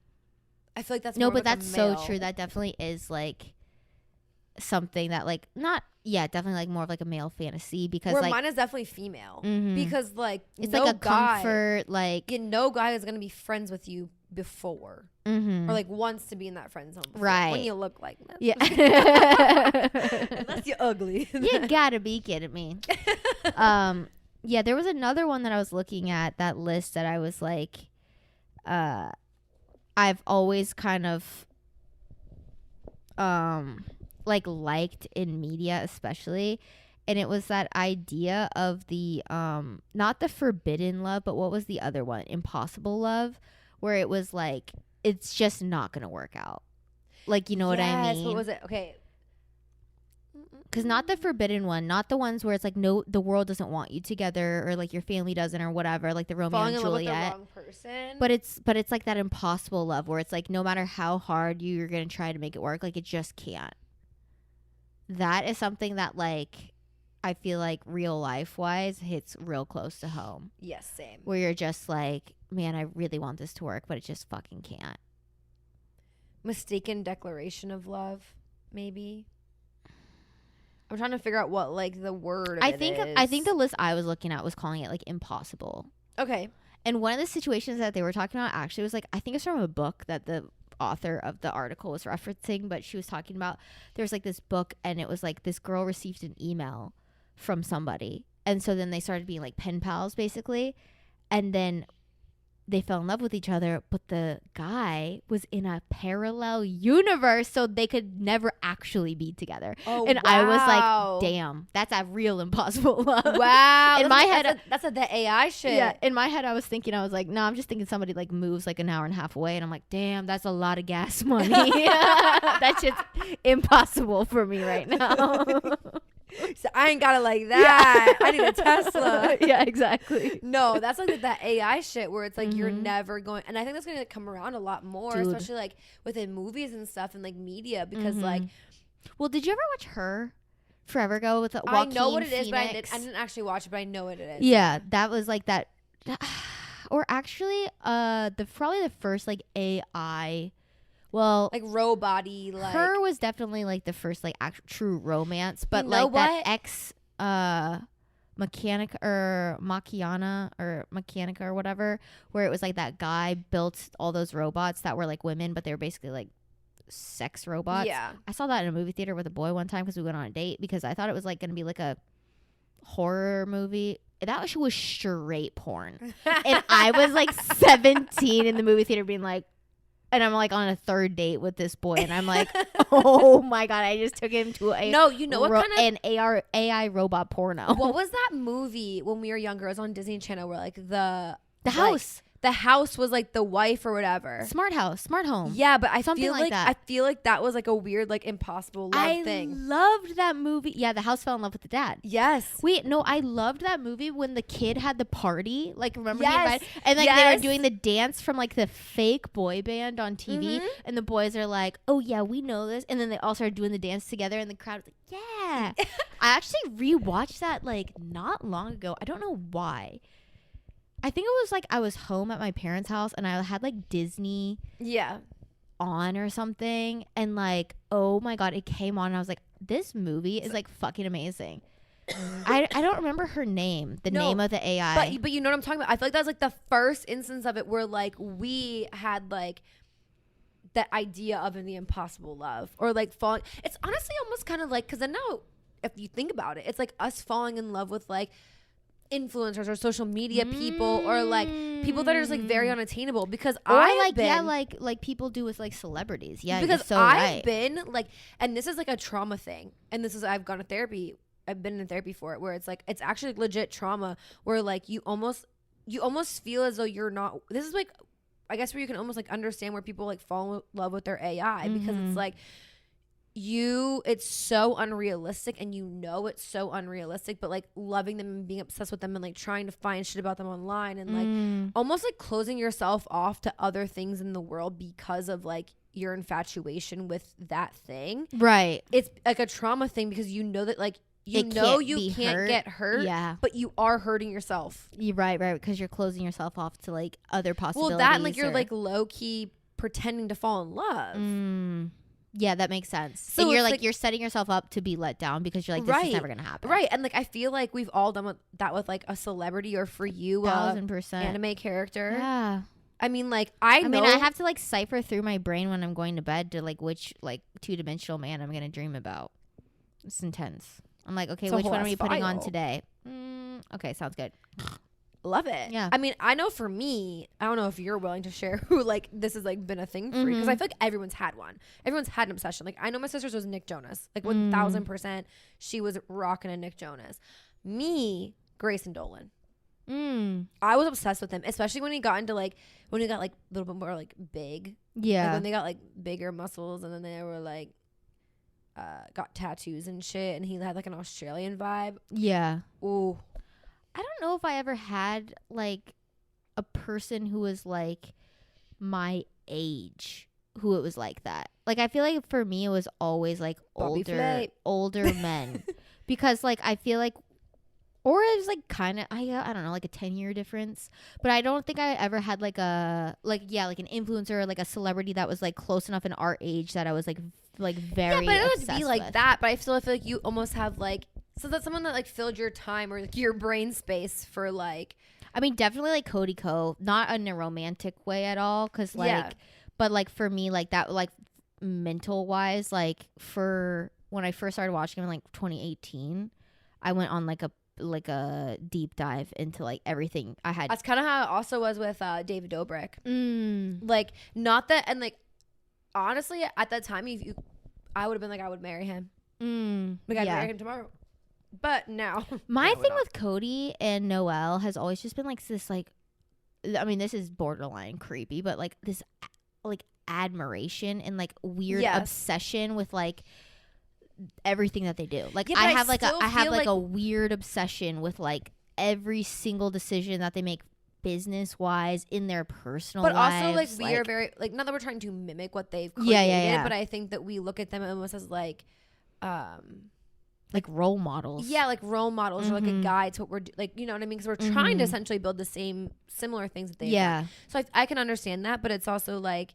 I feel like that's no, more but like that's so true. That definitely is like something that like definitely like more of like a male fantasy, because where like mine is definitely female, because like it's no like a guy, comfort, like no guy is gonna be friends with you before, or like wants to be in that friend zone before, right? When you look like that, unless you're ugly, you gotta be kidding me. Yeah, there was another one that I was looking at, that list, that I was like, I've always kind of like liked in media especially, and it was that idea of the not the forbidden love, but what was the other one, impossible love, where it was like it's just not gonna work out, like, you know what I mean? What was it? Okay, because not the forbidden one, not the ones where it's like, no, the world doesn't want you together, or like your family doesn't, or whatever, like the Romeo and Juliet. Falling in love with the wrong person. But it's like that impossible love, where it's like no matter how hard you're gonna try to make it work, like it just can't. That is something that like I feel like real life wise hits real close to home. Yes, same. Where you're just like, man, I really want this to work, but it just fucking can't. Mistaken declaration of love, maybe. I'm trying to figure out what like the word. I think the list I was looking at was calling it like impossible. Okay. And one of the situations that they were talking about actually was like, I think it's from a book that the author of the article was referencing, but she was talking about there's like this book and it was like this girl received an email from somebody. And so then they started being like pen pals basically. And then they fell in love with each other, but the guy was in a parallel universe, so they could never actually be together. Oh, and wow. I was like, damn, that's a real impossible love. Wow. In my head, that's the AI shit. yeah, in my head, I was like, no, I'm just thinking somebody like moves like an hour and a half away, and I'm like, damn, that's a lot of gas money. That shit's impossible for me right now. So I ain't got it like that. Yeah. I need a Tesla. Yeah, exactly. No, that's like that AI shit where it's like you're never going, and I think that's gonna come around a lot more, Dude. especially like within movies and stuff and like media, because like, well, did you ever watch Her forever ago with Joaquin I know what it is, but I Phoenix? didn't actually watch it, but I know what it is. Yeah, that was like that. Or actually, probably the first like AI. Well, like robot-y, like Her was definitely like the first like true romance, but You know like that what? ex Mechanica or Mechanica or whatever, where it was like that guy built all those robots that were like women, but they were basically like sex robots. Yeah. I saw that in a movie theater with a boy one time because we went on a date because I thought it was like going to be like a horror movie. That was straight porn. And I was like 17 in the movie theater being like, and I'm like on a third date with this boy, and I'm like, oh my God, I just took him to a No, you know what kind of an AI robot porno. what was that movie when we were younger? It was on Disney Channel where like the house. The house was like the wife or whatever. Smart house, smart home. Yeah, but I Something feel like like that. I feel like that was like a weird like impossible love thing. I loved that movie. Yeah, the house fell in love with the dad. Yes. Wait, no, I loved that movie when the kid had the party. Like, remember he Yes. invited, and like they Yes. were doing the dance from like the fake boy band on TV, and the boys are like, "Oh yeah, we know this," and then they all started doing the dance together, and the crowd was like, "Yeah." I actually rewatched that like not long ago. I don't know why. I think it was like I was home at my parents' house and I had like Disney Yeah. on or something, and like, oh my God, it came on and I was like, this movie is like fucking amazing. I don't remember her name, the name of the AI. But you know what I'm talking about? I feel like that was like the first instance of it where like we had like that idea of the impossible love or like falling. It's honestly almost kind of like, because I know if you think about it, it's like us falling in love with like influencers or social media people or like people that are just like very unattainable, because or I like been, yeah, like people do with like celebrities. Yeah, because you're so I've right. been like, and this is like a trauma thing, and this is I've gone to therapy. I've been in therapy for it, where it's like it's actually legit trauma, where like you almost feel as though you're not. This is like, I guess where you can almost like understand where people like fall in love with their AI, because it's like it's so unrealistic, and you know it's so unrealistic, but like loving them and being obsessed with them and like trying to find shit about them online, and like almost like closing yourself off to other things in the world because of like your infatuation with that thing. Right. It's like a trauma thing, because you know that like you can't get hurt, yeah, but you are hurting yourself. You're right, because you're closing yourself off to like other possibilities. Well, that and like you're like low key pretending to fall in love. Yeah, that makes sense. So and you're it's like you're setting yourself up to be let down because you're like, this is never gonna happen. Right. And like I feel like we've all done that with like a celebrity, or for you 1000%. Anime character. Yeah. I mean, like I know I have to like cipher through my brain when I'm going to bed to like which like two-dimensional man I'm gonna dream about. It's intense. I'm like, okay, It's a which whole one are ass we putting on file. today? Okay, sounds good. Love it. Yeah. I mean, I know for me, I don't know if you're willing to share who like this has like been a thing for you, because I feel like everyone's had one. Everyone's had an obsession. Like I know my sister's was Nick Jonas. Like 1000%, she was rocking a Nick Jonas. Me, Grayson Dolan. I was obsessed with him, especially when he got into like when he got like a little bit more like big. Yeah. Like when they got like bigger muscles, and then they were like got tattoos and shit, and he had like an Australian vibe. Yeah. Ooh. I don't know if I ever had like a person who was like my age who it was like that. Like I feel like for me it was always like older men, because like I feel like, or it was like kind of I don't know, like a 10-year difference, but I don't think I ever had like a like an influencer or like a celebrity that was like close enough in our age that I was like like very but it would obsessed be like with. that. But I still feel like you almost have like, so that's someone that like filled your time or like your brain space for like. I mean, definitely like Cody Co, not in a romantic way at all, because like, but like for me, like that, like mental wise, like for when I first started watching him in like 2018, I went on like a deep dive into like everything I had. That's kind of how it also was with David Dobrik. Like, not that, and like honestly, at that time, I would have been like, I would marry him. Like, I'd marry him tomorrow. But now, my thing with Cody and Noelle has always just been like this, like, I mean, this is borderline creepy, but like this, like admiration and like weird obsession with like everything that they do. Like, I have like a weird obsession with like every single decision that they make, business wise, in their personal lives. But also like we are very like, not that we're trying to mimic what they've created, but I think that we look at them almost as like role models. Yeah, like role models or like a guide to what we're like, you know what I mean? Because we're trying to essentially build the similar things that they've done. So I can understand that, but it's also like,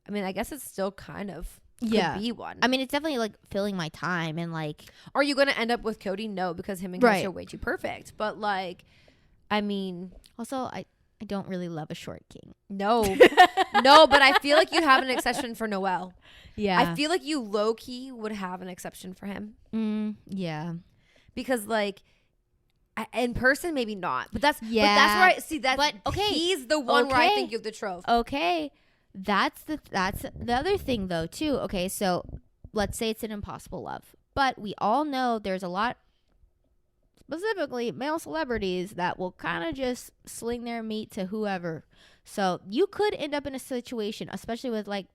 I mean, I guess it's still kind of could be one. I mean, it's definitely like filling my time and like. Are you going to end up with Cody? No, because him and Chris are way too perfect. But like, I mean, also I don't really love a short king. No, no, but I feel like you have an exception for Noelle. Yeah, I feel like you low key would have an exception for him. Yeah, because like. In person, maybe not, but that's where I see that. But okay, he's the one where I think you have the trope. Okay, that's the other thing though too. Okay, so let's say it's an impossible love, but we all know there's a lot, specifically male celebrities, that will kind of just sling their meat to whoever. So you could end up in a situation, especially with like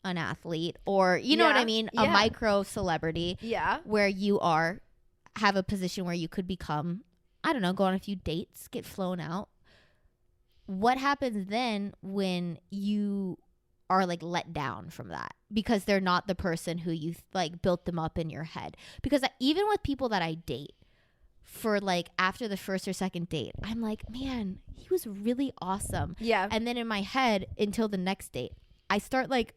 an athlete or you know what I mean, a micro celebrity, where you have a position where you could become, I don't know, go on a few dates, get flown out. What happens then when you are like let down from that because they're not the person who you like built them up in your head? Because even with people that I date, for like after the first or second date, I'm like, man, he was really awesome. Yeah. And then in my head, until the next date, I start like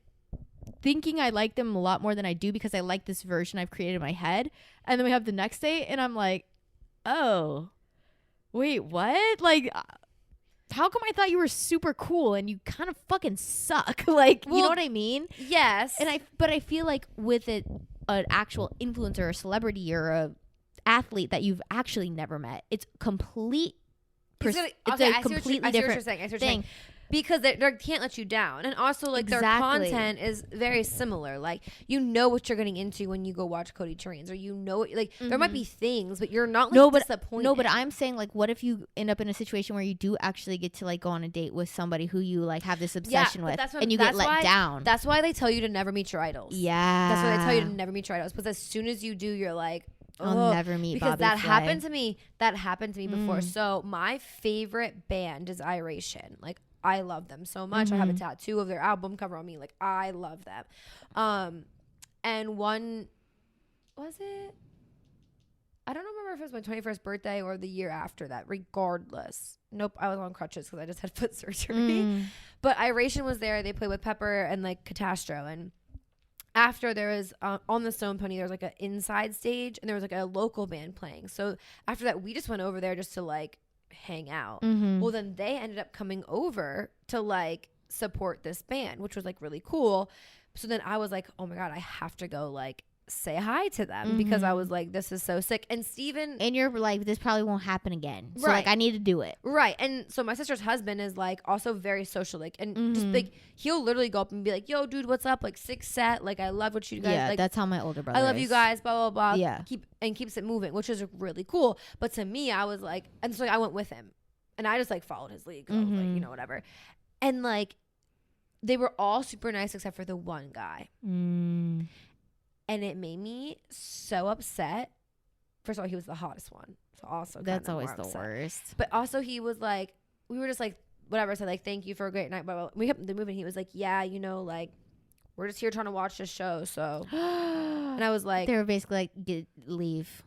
thinking I like them a lot more than I do because I like this version I've created in my head. And then we have the next date and I'm like, oh, wait, what? Like, how come I thought you were super cool and you kind of fucking suck? Like, you know what I mean? Yes. But I feel like with an actual influencer or celebrity or a athlete that you've actually never met, it's complete. It's a completely different thing. Because they can't let you down. And also, like, their content is very similar. Like, you know what you're getting into when you go watch Cody Trains. Or you know, like, there might be things, but you're not, like, disappointed. No, but I'm saying, like, what if you end up in a situation where you do actually get to, like, go on a date with somebody who you, like, have this obsession with. And you get let down. That's why they tell you to never meet your idols. Yeah. That's why they tell you to never meet your idols. Because as soon as you do, you're like, I'll never meet because Bobby that Flay. happened to me. That happened to me before. So my favorite band is Iration. Like, I love them so much. I have a tattoo of their album cover on me. Like, I love them. And one, was it? I don't remember if it was my 21st birthday or the year after that. Regardless. Nope, I was on crutches because I just had foot surgery. But Iration was there. They played with Pepper and, like, Catastro. And after, there was, on the Stone Pony, there was, like, an inside stage. And there was, like, a local band playing. So after that, we just went over there just to, like, hang out. Well, then they ended up coming over to like support this band, which was like really cool. So then I was like, oh my god, I have to go like say hi to them because I was like, this is so sick. And Steven, and you're like, this probably won't happen again, so like I need to do it, right? And so my sister's husband is like also very social, like, and just like he'll literally go up and be like, yo dude, what's up, like, sick set, like, I love what you guys like. That's how my older brother I love you guys, blah blah blah. Yeah. Keeps it moving, which is really cool. But to me, I was like, and so I went with him and I just like followed his lead. I was like, you know, whatever. And like they were all super nice except for the one guy. And it made me so upset. First of all, he was the hottest one. So also that's always the worst. But also he was like, we were just like, whatever, said like, thank you for a great night. But we kept the movie. He was like, yeah, you know, like, we're just here trying to watch this show. So, and I was like, they were basically like, leave.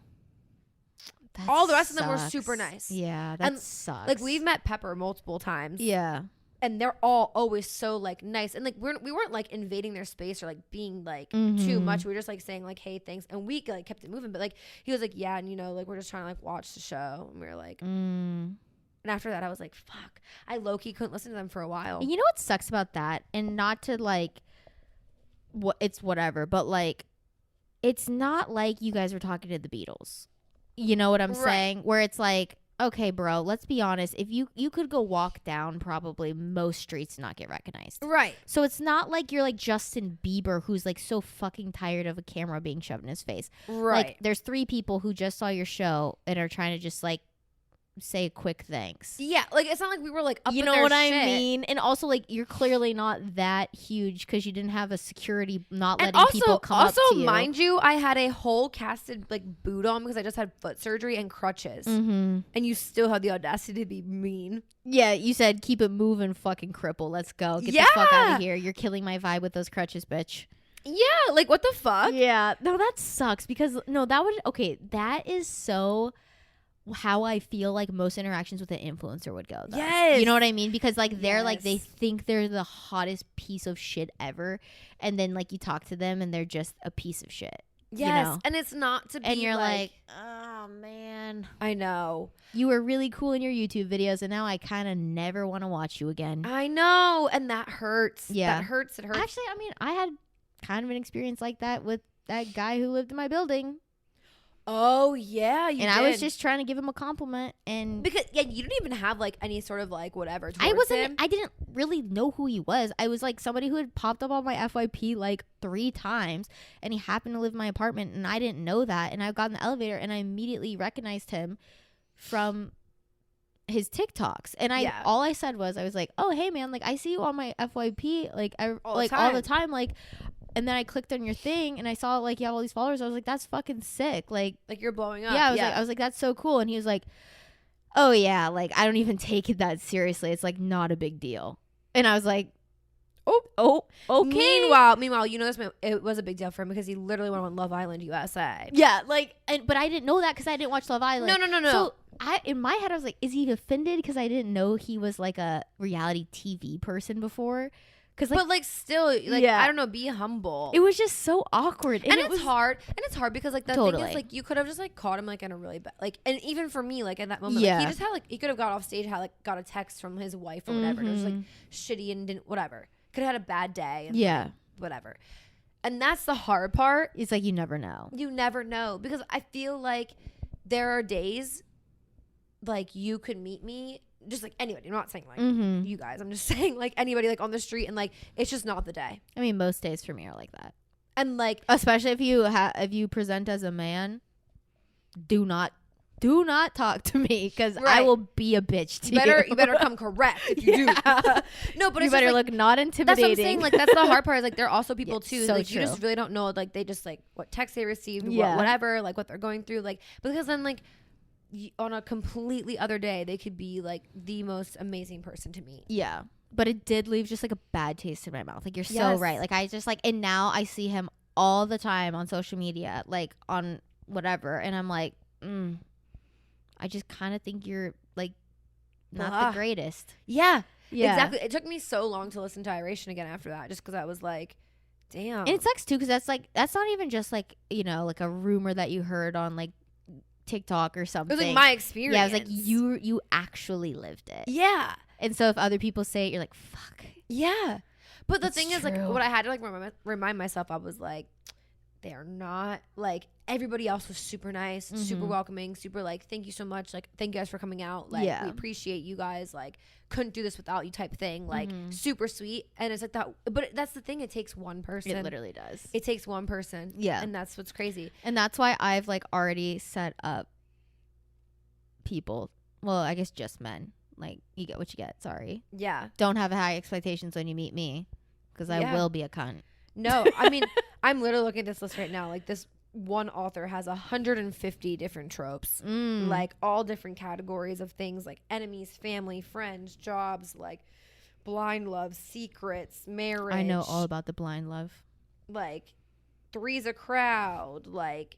That all the rest sucks. of them were super nice. Yeah, that sucks. Like, we've met Pepper multiple times. Yeah. and they're all always so like nice, and like we weren't like invading their space or like being like too much. We were just like saying like, hey, thanks, and we like kept it moving. But like he was like, yeah, and you know, like we're just trying to like watch the show, and we were like, and after that I was like, fuck, I low-key couldn't listen to them for a while. You know what sucks about that, and not to like it's whatever, but like it's not like you guys were talking to the Beatles, you know what I'm saying, where it's like, okay, bro, let's be honest. If you could go walk down probably most streets and not get recognized. Right. So it's not like you're like Justin Bieber, who's like so fucking tired of a camera being shoved in his face. Right. Like there's 3 people who just saw your show and are trying to just like say quick thanks. Yeah, like it's not like we were like up you in know their what shit. I mean? And also like you're clearly not that huge because you didn't have a security not And letting people come up to you. Also, mind you, I had a whole casted like boot on because I just had foot surgery and crutches, and you still had the audacity to be mean. Yeah, you said keep it moving, fucking cripple. Let's go. Get the fuck out of here. You're killing my vibe with those crutches, bitch. Yeah, like what the fuck? Yeah, no, that sucks because that is so how I feel like most interactions with an influencer would go, though. Yes. You know what I mean? Because like they're like they think they're the hottest piece of shit ever, and then like you talk to them and they're just a piece of shit. Yes, you know? and it's not to be, and you're like, oh man, I know you were really cool in your YouTube videos, and now I kind of never want to watch you again. I know, and that hurts. Yeah, that hurts. It hurts. Actually, I mean, I had kind of an experience like that with that guy who lived in my building. Oh yeah, you and did. I was just trying to give him a compliment, and because you didn't even have like any sort of like whatever. I him. I didn't really know who he was. I was like somebody who had popped up on my FYP like 3 times, and he happened to live in my apartment, and I didn't know that. And I got in the elevator, and I immediately recognized him from his TikToks, and all I said was, I was like, oh hey man, like I see you on my FYP like all the time, like. And then I clicked on your thing and I saw like you have all these followers. I was like, that's fucking sick. Like you're blowing up. Yeah, I was like, that's so cool. And he was like, oh yeah, like I don't even take it that seriously. It's like not a big deal. And I was like, oh, okay. Meanwhile, you know this, it was a big deal for him because he literally went on Love Island USA. Yeah, like, but I didn't know that because I didn't watch Love Island. No. So in my head, I was like, is he offended because I didn't know he was like a reality TV person before? But like still, like I don't know, be humble. It was just so awkward, and it was hard. And it's hard because like the Totally. thing is like you could have just like caught him like in a really bad like, and even for me like in that moment, like, he just had like he could have got off stage, had like got a text from his wife or whatever. And it was like shitty and didn't whatever. Could have had a bad day. And, like, whatever. And that's the hard part. It's like you never know. You never know because I feel like there are days like you could meet me. Just like anybody, I'm not saying like you guys. I'm just saying like anybody like on the street and like it's just not the day. I mean, most days for me are like that. And like especially if you present as a man, do not talk to me because I will be a bitch to you. You better come correct if you do. No, but you it's better just, look not intimidating. That's what I'm saying. Like that's the hard part. Is like there are also people too. So like true. You just really don't know. Like they just like what text they received, whatever, like what they're going through. Like because then like. On a completely other day, they could be like the most amazing person to meet. Yeah, but it did leave just like a bad taste in my mouth. Like you're so right. Like I just like, and now I see him all the time on social media, like on whatever, and I'm like, I just kind of think you're like not the greatest. Yeah, exactly. It took me so long to listen to Iration again after that, just because I was like, damn. And it sucks too, because that's not even just like like a rumor that you heard on like TikTok or something. It was like my experience. Yeah, I was like, you actually lived it. Yeah. And so if other people say it, you're like, fuck. Yeah. But the thing is, like, what I had to like remind myself, I was like, they are not like everybody else was super nice, super welcoming, super like, thank you so much, like, thank you guys for coming out, like, we appreciate you guys, like, couldn't do this without you type thing, like, super sweet. And it's like that, but that's the thing, it takes one person. It literally does. It takes one person. Yeah. And that's what's crazy. And that's why I've like already set up people, well, I guess just men, like, you get what you get. Sorry. Yeah. Don't have high expectations when you meet me, because I will be a cunt. No, I mean, I'm literally looking at this list right now. Like, this one author has 150 different tropes, like all different categories of things, like enemies, family, friends, jobs, like blind love, secrets, marriage. I know all about the blind love. Like, three's a crowd, like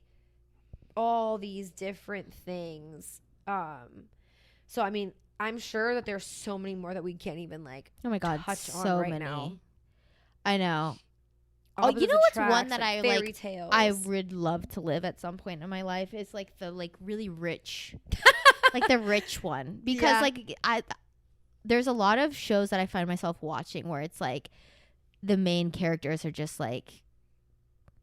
all these different things. So I mean, I'm sure that there's so many more that we can't even like Oh my God, touch so on right many. now. I know. All You know those what's one attracts, that I fairy like? tales. I would love to live at some point in my life is like the like really rich, like the rich one, because like there's a lot of shows that I find myself watching where it's like the main characters are just like,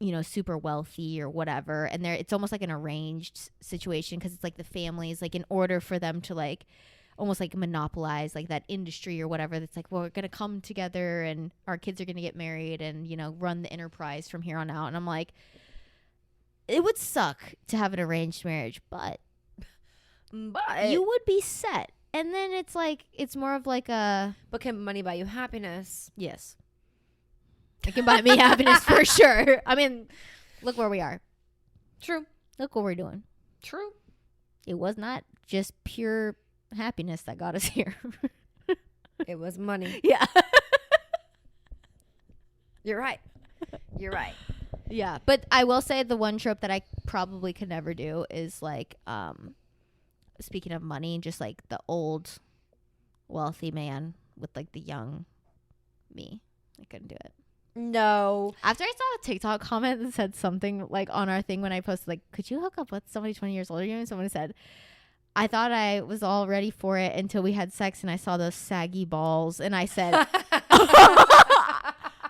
you know, super wealthy or whatever, and it's almost like an arranged situation because it's like the families, like in order for them to like almost like monopolize like that industry or whatever, that's like, well, we're gonna come together and our kids are gonna get married and, you know, run the enterprise from here on out. And I'm like, it would suck to have an arranged marriage, but you would be set. And then it's like, it's more of like a, but can money buy you happiness? yes, it can buy me happiness for sure. I mean, look where we are. True. Look what we're doing. True. It was not just pure happiness that got us here. It was money. Yeah. You're right. You're right. Yeah. But I will say the one trope that I probably could never do is like, speaking of money, just like the old wealthy man with like the young me. I couldn't do it. No. After I saw a TikTok comment that said something like on our thing when I posted like, could you hook up with somebody 20 years older than you? And someone said, I thought I was all ready for it until we had sex and I saw those saggy balls. And I said,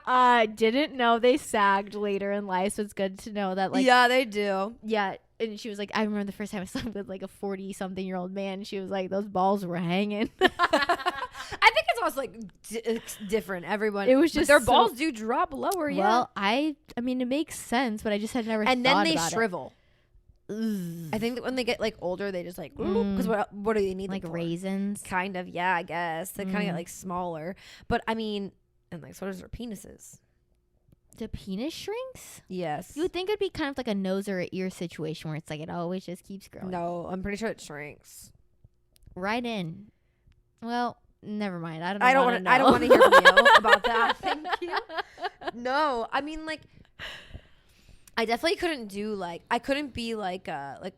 I didn't know they sagged later in life. So it's good to know that, like, yeah, they do. Yeah. And she was like, I remember the first time I slept with like a 40-something-year-old man. She was like, those balls were hanging. I think it's also like it's different. Everyone, it was just their balls do drop lower. Well, I mean, it makes sense, but I just had never. And thought then they about shrivel. I think that when they get like older, they just like because what do they need? Like them for? raisins, kind of. Yeah, I guess they kind of get like smaller. But I mean, and like so does their penises. The penis shrinks? Yes. You would think it'd be kind of like a nose or an ear situation where it's like it always just keeps growing. No, I'm pretty sure it shrinks. Right in. Well, never mind. I don't want to know. I don't want to hear from you about that. Thank you. No, I mean like I definitely couldn't do like I couldn't be like a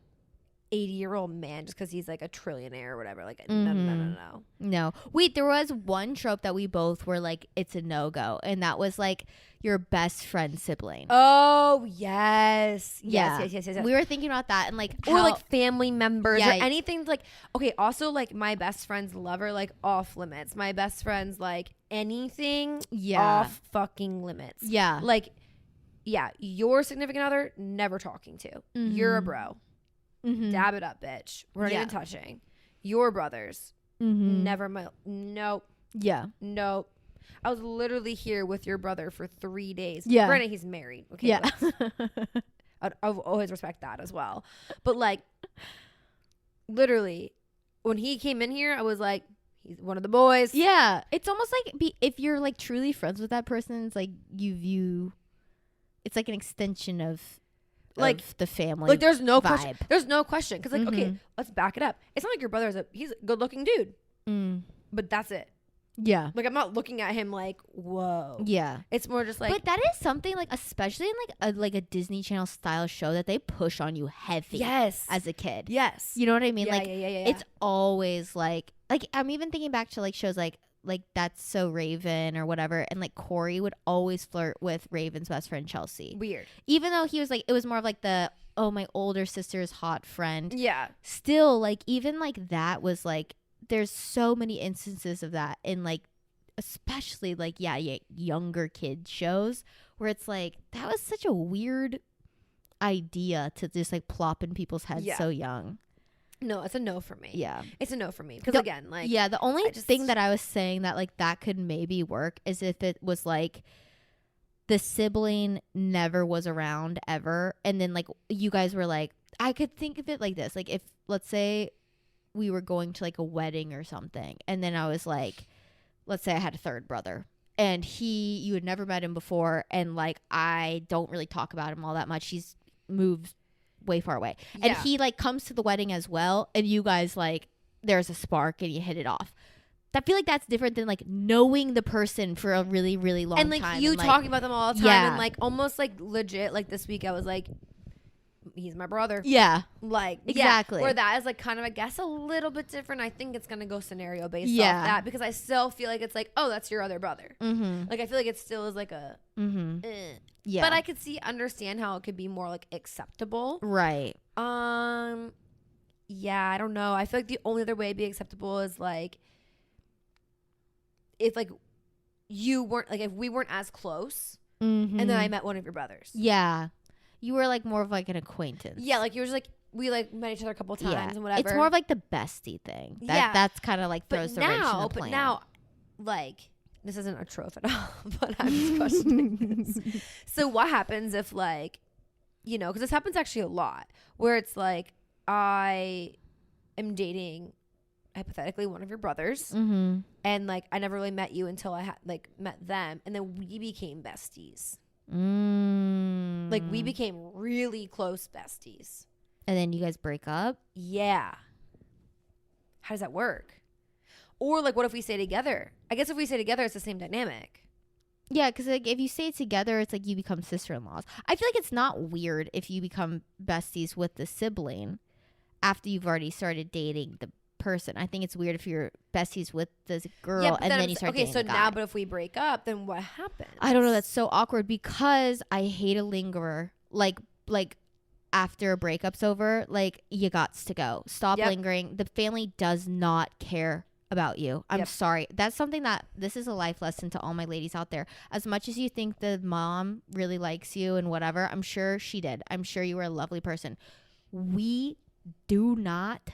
80-year-old man just because he's like a trillionaire or whatever. Like no. Wait, there was one trope that we both were like, it's a no-go, and that was like your best friend's sibling. Oh yes. Yeah. Yes. We were thinking about that and like or like family members Yeah. or anything like okay. Also like my best friend's lover like off limits. My best friend's like anything off fucking limits. Yeah. Like yeah, your significant other never talking to. You're a bro. Dab it up, bitch. We're not even touching. Your brothers. Never. Nope. Yeah. Nope. I was literally here with your brother for 3 days. Yeah. Granted, he's married. Okay. Yeah. I'd always respect that as well. But like, literally, when he came in here, I was like, he's one of the boys. Yeah. It's almost like if you're like truly friends with that person, it's like you view. It's like an extension of. Like the family, like there's no vibe. question. There's no question because like okay, let's back it up. It's not like your brother's he's a good looking dude, but that's it. Yeah, like I'm not looking at him like whoa. Yeah, it's more just like. But that is something like, especially in like a Disney Channel style show that they push on you heavy. Yes, as a kid. Yes, you know what I mean. Yeah, like yeah. It's always like I'm even thinking back to like shows like That's So Raven or whatever, and like Corey would always flirt with Raven's best friend Chelsea. Weird. Even though he was like, it was more of like the my older sister's hot friend. Yeah. Still, like even like that was like there's so many instances of that in like especially like younger kid shows where it's like that was such a weird idea to just like plop in people's heads so young. No, it's a no for me. Yeah. It's a no for me. Because again, like... Yeah, the only thing that I was saying that, like, that could maybe work is if it was, like, the sibling never was around ever. And then, like, you guys were, like... I could think of it like this. Like, if, let's say, we were going to, like, a wedding or something. And then I was, like... Let's say I had a third brother. And you had never met him before. And, like, I don't really talk about him all that much. He's moved... way far away, and he like comes to the wedding as well, and you guys like there's a spark and you hit it off. I feel like that's different than like knowing the person for a really long time and like you and, talking about them all the time and like almost like legit like this week I was like he's my brother. Yeah. Like, exactly. Yeah, where that is like kind of, I guess, a little bit different. I think it's going to go scenario based off that, because I still feel like it's like, oh, that's your other brother. Like, I feel like it still is like a, yeah. But I could understand how it could be more like acceptable. Right. Yeah, I don't know. I feel like the only other way it'd be acceptable is like, if like you weren't, like if we weren't as close and then I met one of your brothers. Yeah. You were like more of like an acquaintance. Yeah, like you were just like, we like met each other a couple times and whatever. It's more of like the bestie thing. That's kind of like throws the wrench in the plan. But now, like, this isn't a trope at all, but I'm just questioning this. So what happens if, like, you know, because this happens actually a lot, where it's like, I am dating, hypothetically, one of your brothers, and like I never really met you until I met them, and then we became besties. Like, we became really close besties. And then you guys break up? Yeah. How does that work? Or like, what if we stay together? I guess if we stay together, it's the same dynamic. Yeah, because like if you stay together, it's like you become sister-in-laws. I feel like it's not weird if you become besties with the sibling after you've already started dating the person. I think it's weird if you're besties with this girl and then you start dating the guy. Now, but if we break up, then what happens? I don't know. That's so awkward because I hate a lingerer. Like after a breakup's over, like, you gots to go. Stop lingering. The family does not care about you. I'm sorry. That's something that, this is a life lesson to all my ladies out there. As much as you think the mom really likes you and whatever, I'm sure she did. I'm sure you were a lovely person. We do not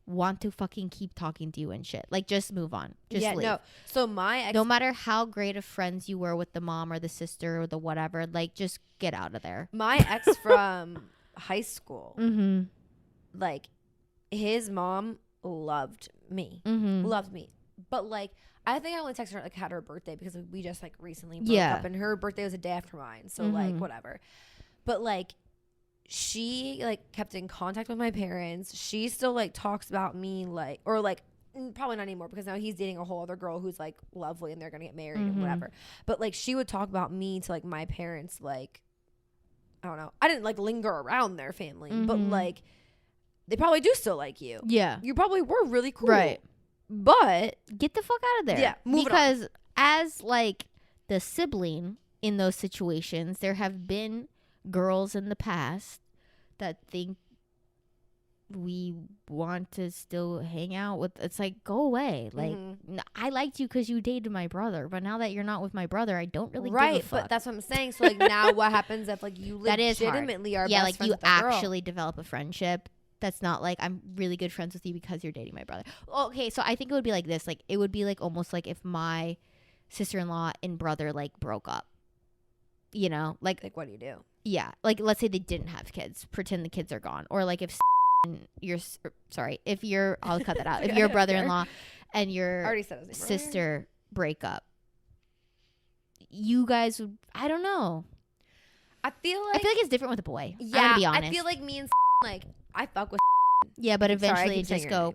want to fucking keep talking to you and shit. Like, just move on. Just leave. No. So my ex, no matter how great of friends you were with the mom or the sister or the whatever, like, just get out of there. My ex from high school, like, his mom loved me. But like, I think I only texted her, like, had her birthday because we just like recently broke up, and her birthday was a day after mine, so like, whatever. But like, she like kept in contact with my parents. She still like talks about me, like, or like, probably not anymore because now he's dating a whole other girl who's like lovely and they're gonna get married and whatever. But like, she would talk about me to like my parents. Like, I don't know, I didn't like linger around their family, but like, they probably do still like you. Yeah, you probably were really cool, right? But get the fuck out of there. Yeah, because as like the sibling in those situations, there have been girls in the past that think we want to still hang out with. It's like, go away. Like, I liked you because you dated my brother, but now that you're not with my brother, I don't really give a fuck. But that's what I'm saying. So like, now what happens if like you legitimately are best friends you with that girl? Actually develop a friendship that's not like, I'm really good friends with you because you're dating my brother. Okay, so I think it would be like this. Like, it would be like almost like if my sister-in-law and brother like broke up, you know, like what do you do? Yeah, like, let's say they didn't have kids, pretend the kids are gone, or like if I'll cut that out. If your brother-in-law and your sister break up, you guys would, I don't know. I feel like it's different with a boy. Yeah, I'm gonna be honest. I feel like me and like, I fuck with. Yeah, but eventually it just go.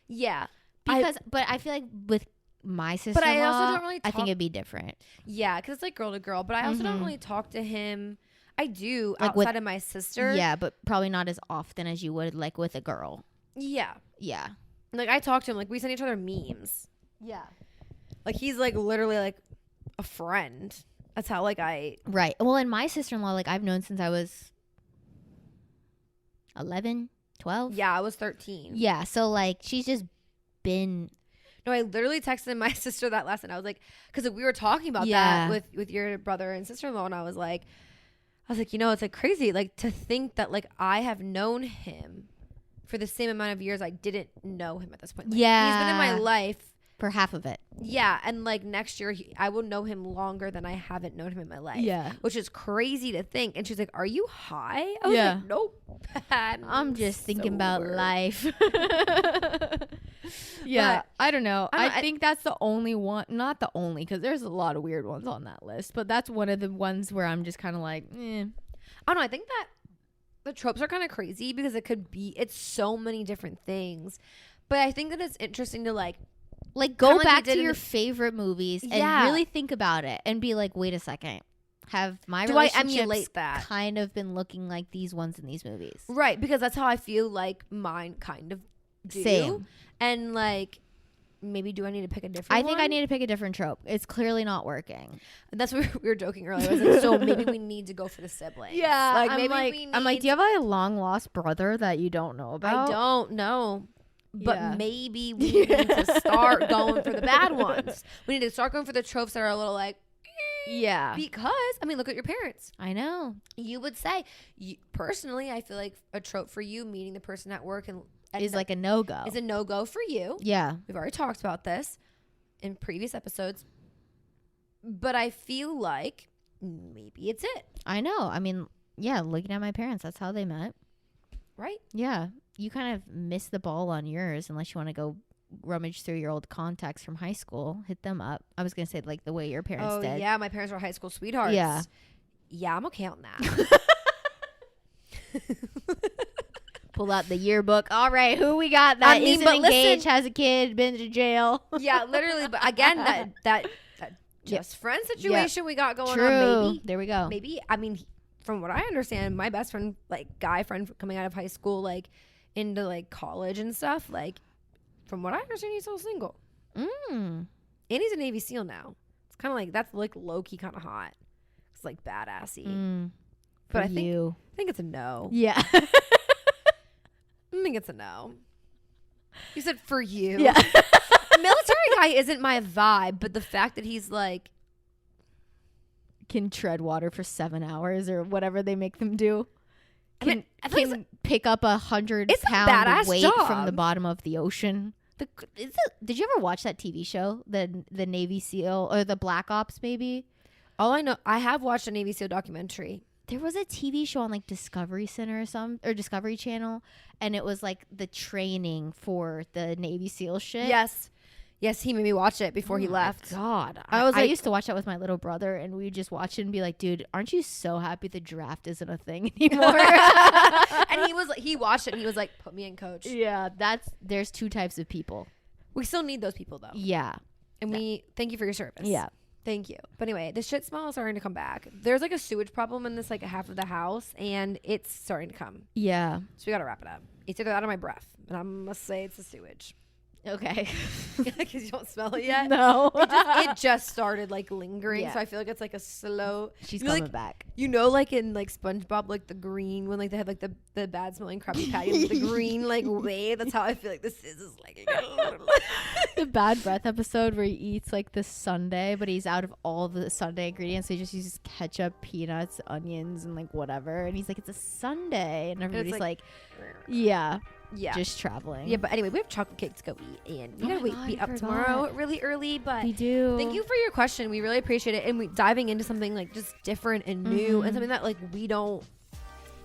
Yeah, because but I feel like with my sister, but I also don't really. I think it'd be different. Yeah, because it's like girl to girl, but I also don't really talk to him. I do like outside of my sister. Yeah, but probably not as often as you would like with a girl. Yeah, like, I talk to him, like, we send each other memes. Yeah, like, he's like literally like a friend. That's how like I. Right. Well, and my sister-in-law, like, I've known since I was 11, 12. Yeah, I was 13. Yeah, so like, she's just been. No, I literally texted my sister that last night. I was like, because we were talking about that with your brother and sister-in-law, and I was like, you know, it's like crazy, like, to think that like I have known him for the same amount of years I didn't know him at this point. Like, he's been in my life for half of it. Yeah, and like next year I will know him longer than I haven't known him in my life. Yeah, which is crazy to think. And she's like, "Are you high?" I was like, "Nope." I'm just thinking about life. Yeah, but, I don't know. I think that's the only one, not the only, because there's a lot of weird ones on that list, but that's one of the ones where I'm just kind of like, eh. I don't know. I think that the tropes are kind of crazy because it's so many different things. But I think that it's interesting to like go back to your favorite movies and really think about it and be like, wait a second. have my Do I relationships emulate that? kind of been looking like these ones in these movies? Right, because that's how I feel like mine kind of do. Same. And like, maybe do I need to pick a different I think one? I need to pick a different trope. It's clearly not working. That's what we were joking earlier. I was like, so maybe we need to go for the siblings. Like, I'm maybe like, we need I'm like, do you have a long lost brother that you don't know about? I don't know. But Yeah. maybe we need to start going for the bad ones. We need to start going for the tropes that are a little like, Yeah. because, I mean, look at your parents. I know. You would say, personally, I feel like a trope for you, meeting the person at work and Is like a no-go. is a no-go for you. Yeah. We've already talked about this in previous episodes. But I feel like maybe it's it. I know. I mean, yeah, looking at my parents, that's how they met. Right? Yeah. You kind of missed the ball on yours unless you want to go rummage through your old contacts from high school. Hit them up. I was going to say like the way your parents did. Yeah. My parents were high school sweethearts. Yeah. Yeah, I'm okay on that. Pull out the yearbook. All right, who we got that isn't engaged, has a kid, been to jail? Yeah, literally. But again, that just friend situation we got going on. Maybe there we go. Maybe, I mean, from what I understand, my best friend, like guy friend coming out of high school, like into like college and stuff, like from what I understand, he's still single. And he's a Navy SEAL now. It's kind of like, that's like low-key kind of hot. It's like badassy. But I think it's a no. Yeah. I think it's a no. You said for you. Yeah. Military guy isn't my vibe, but the fact that he's like can tread water for 7 hours or whatever they make them do. Can pick up 100-pound badass weight job from the bottom of the ocean. Did you ever watch that TV show, the Navy SEAL or the Black Ops maybe? All I know, I have watched a Navy SEAL documentary. There was a TV show on like Discovery Center or Discovery Channel, and it was like the training for the Navy SEAL shit. Yes, he made me watch it before he left. God, I used to watch that with my little brother, and we would just watch it and be like, "Dude, aren't you so happy the draft isn't a thing anymore?" And he watched it and he was like, "Put me in, coach." Yeah, there's two types of people. We still need those people though. Yeah, and we thank you for your service. Yeah. Thank you. But anyway, the shit smell is starting to come back. There's like a sewage problem in this like half of the house, and it's starting to come. Yeah. So we got to wrap it up. It's either that or my breath, and I must say it's the sewage. Okay. Because you don't smell it yet. No. It just started like lingering, Yeah. so I feel like it's like a slow. She's you know, coming like, back. You know, like in like SpongeBob, like the green when like they have like the bad smelling Krabby Patty, the green like wave. That's how I feel like this is like. The bad breath episode where he eats like the sundae, but he's out of all the sundae ingredients, so he just uses ketchup, peanuts, onions, and like whatever. And he's like, "It's a sundae," and everybody's like, "Yeah, just traveling." Yeah, but anyway, we have chocolate cake to go eat, and we gotta be up tomorrow really early. But we do. Thank you for your question. We really appreciate it, and we diving into something like just different and new, and something that like we don't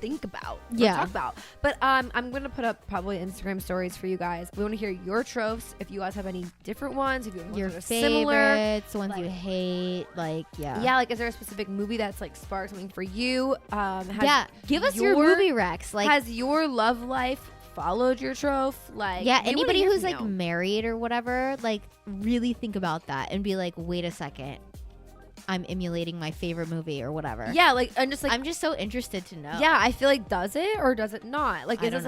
think about talk about. But I'm gonna put up probably Instagram stories for you guys. We want to hear your tropes. If you guys have any different ones, if you have your ones that are favorites, similar, the ones like, you hate, like like is there a specific movie that's like sparked something for you? Give us your movie recs. Like, has your love life followed your trope? Like, anybody who's like married or whatever, like really think about that and be like, wait a second, I'm emulating my favorite movie or whatever. Yeah, like, and just like, I'm just so interested to know. Yeah, I feel like, does it or does it not? Like, is this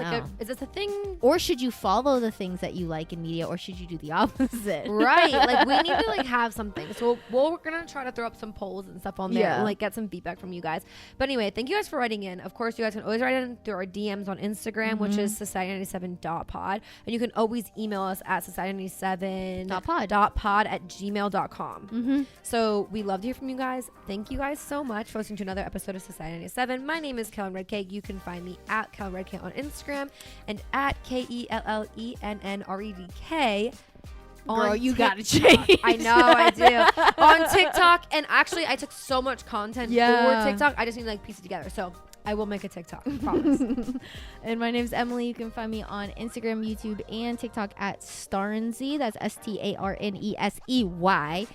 a thing? Or should you follow the things that you like in media, or should you do the opposite? Right. Like, we need to like have something. So we're gonna try to throw up some polls and stuff on there and like get some feedback from you guys. But anyway, thank you guys for writing in. Of course, you guys can always write in through our DMs on Instagram, which is society97.pod, and you can always email us at society97.pod@gmail.com. So we love to hear from you guys. Thank you guys so much for listening to another episode of Society 97. My name is Kellen Redcake. You can find me at Kellen Redcake on Instagram and at KELLENNREDK. Girl, you gotta change. I know, I do. On TikTok. And actually, I took so much content for TikTok. I just need to like piece it together. So I will make a TikTok. Promise. And my name's Emily. You can find me on Instagram, YouTube, and TikTok at Starnsey. That's STARNESEY.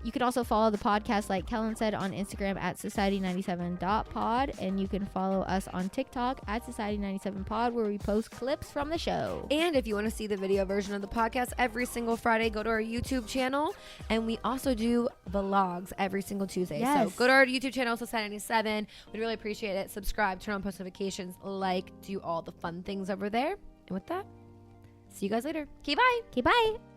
You can also follow the podcast, like Kellen said, on Instagram at society97.pod. And you can follow us on TikTok at society97pod, where we post clips from the show. And if you want to see the video version of the podcast every single Friday, go to our YouTube channel. And we also do vlogs every single Tuesday. Yes. So go to our YouTube channel, Society97. We'd really appreciate it. Subscribe, turn on post notifications, like, do all the fun things over there. And with that, see you guys later. Okay, bye. Okay, bye.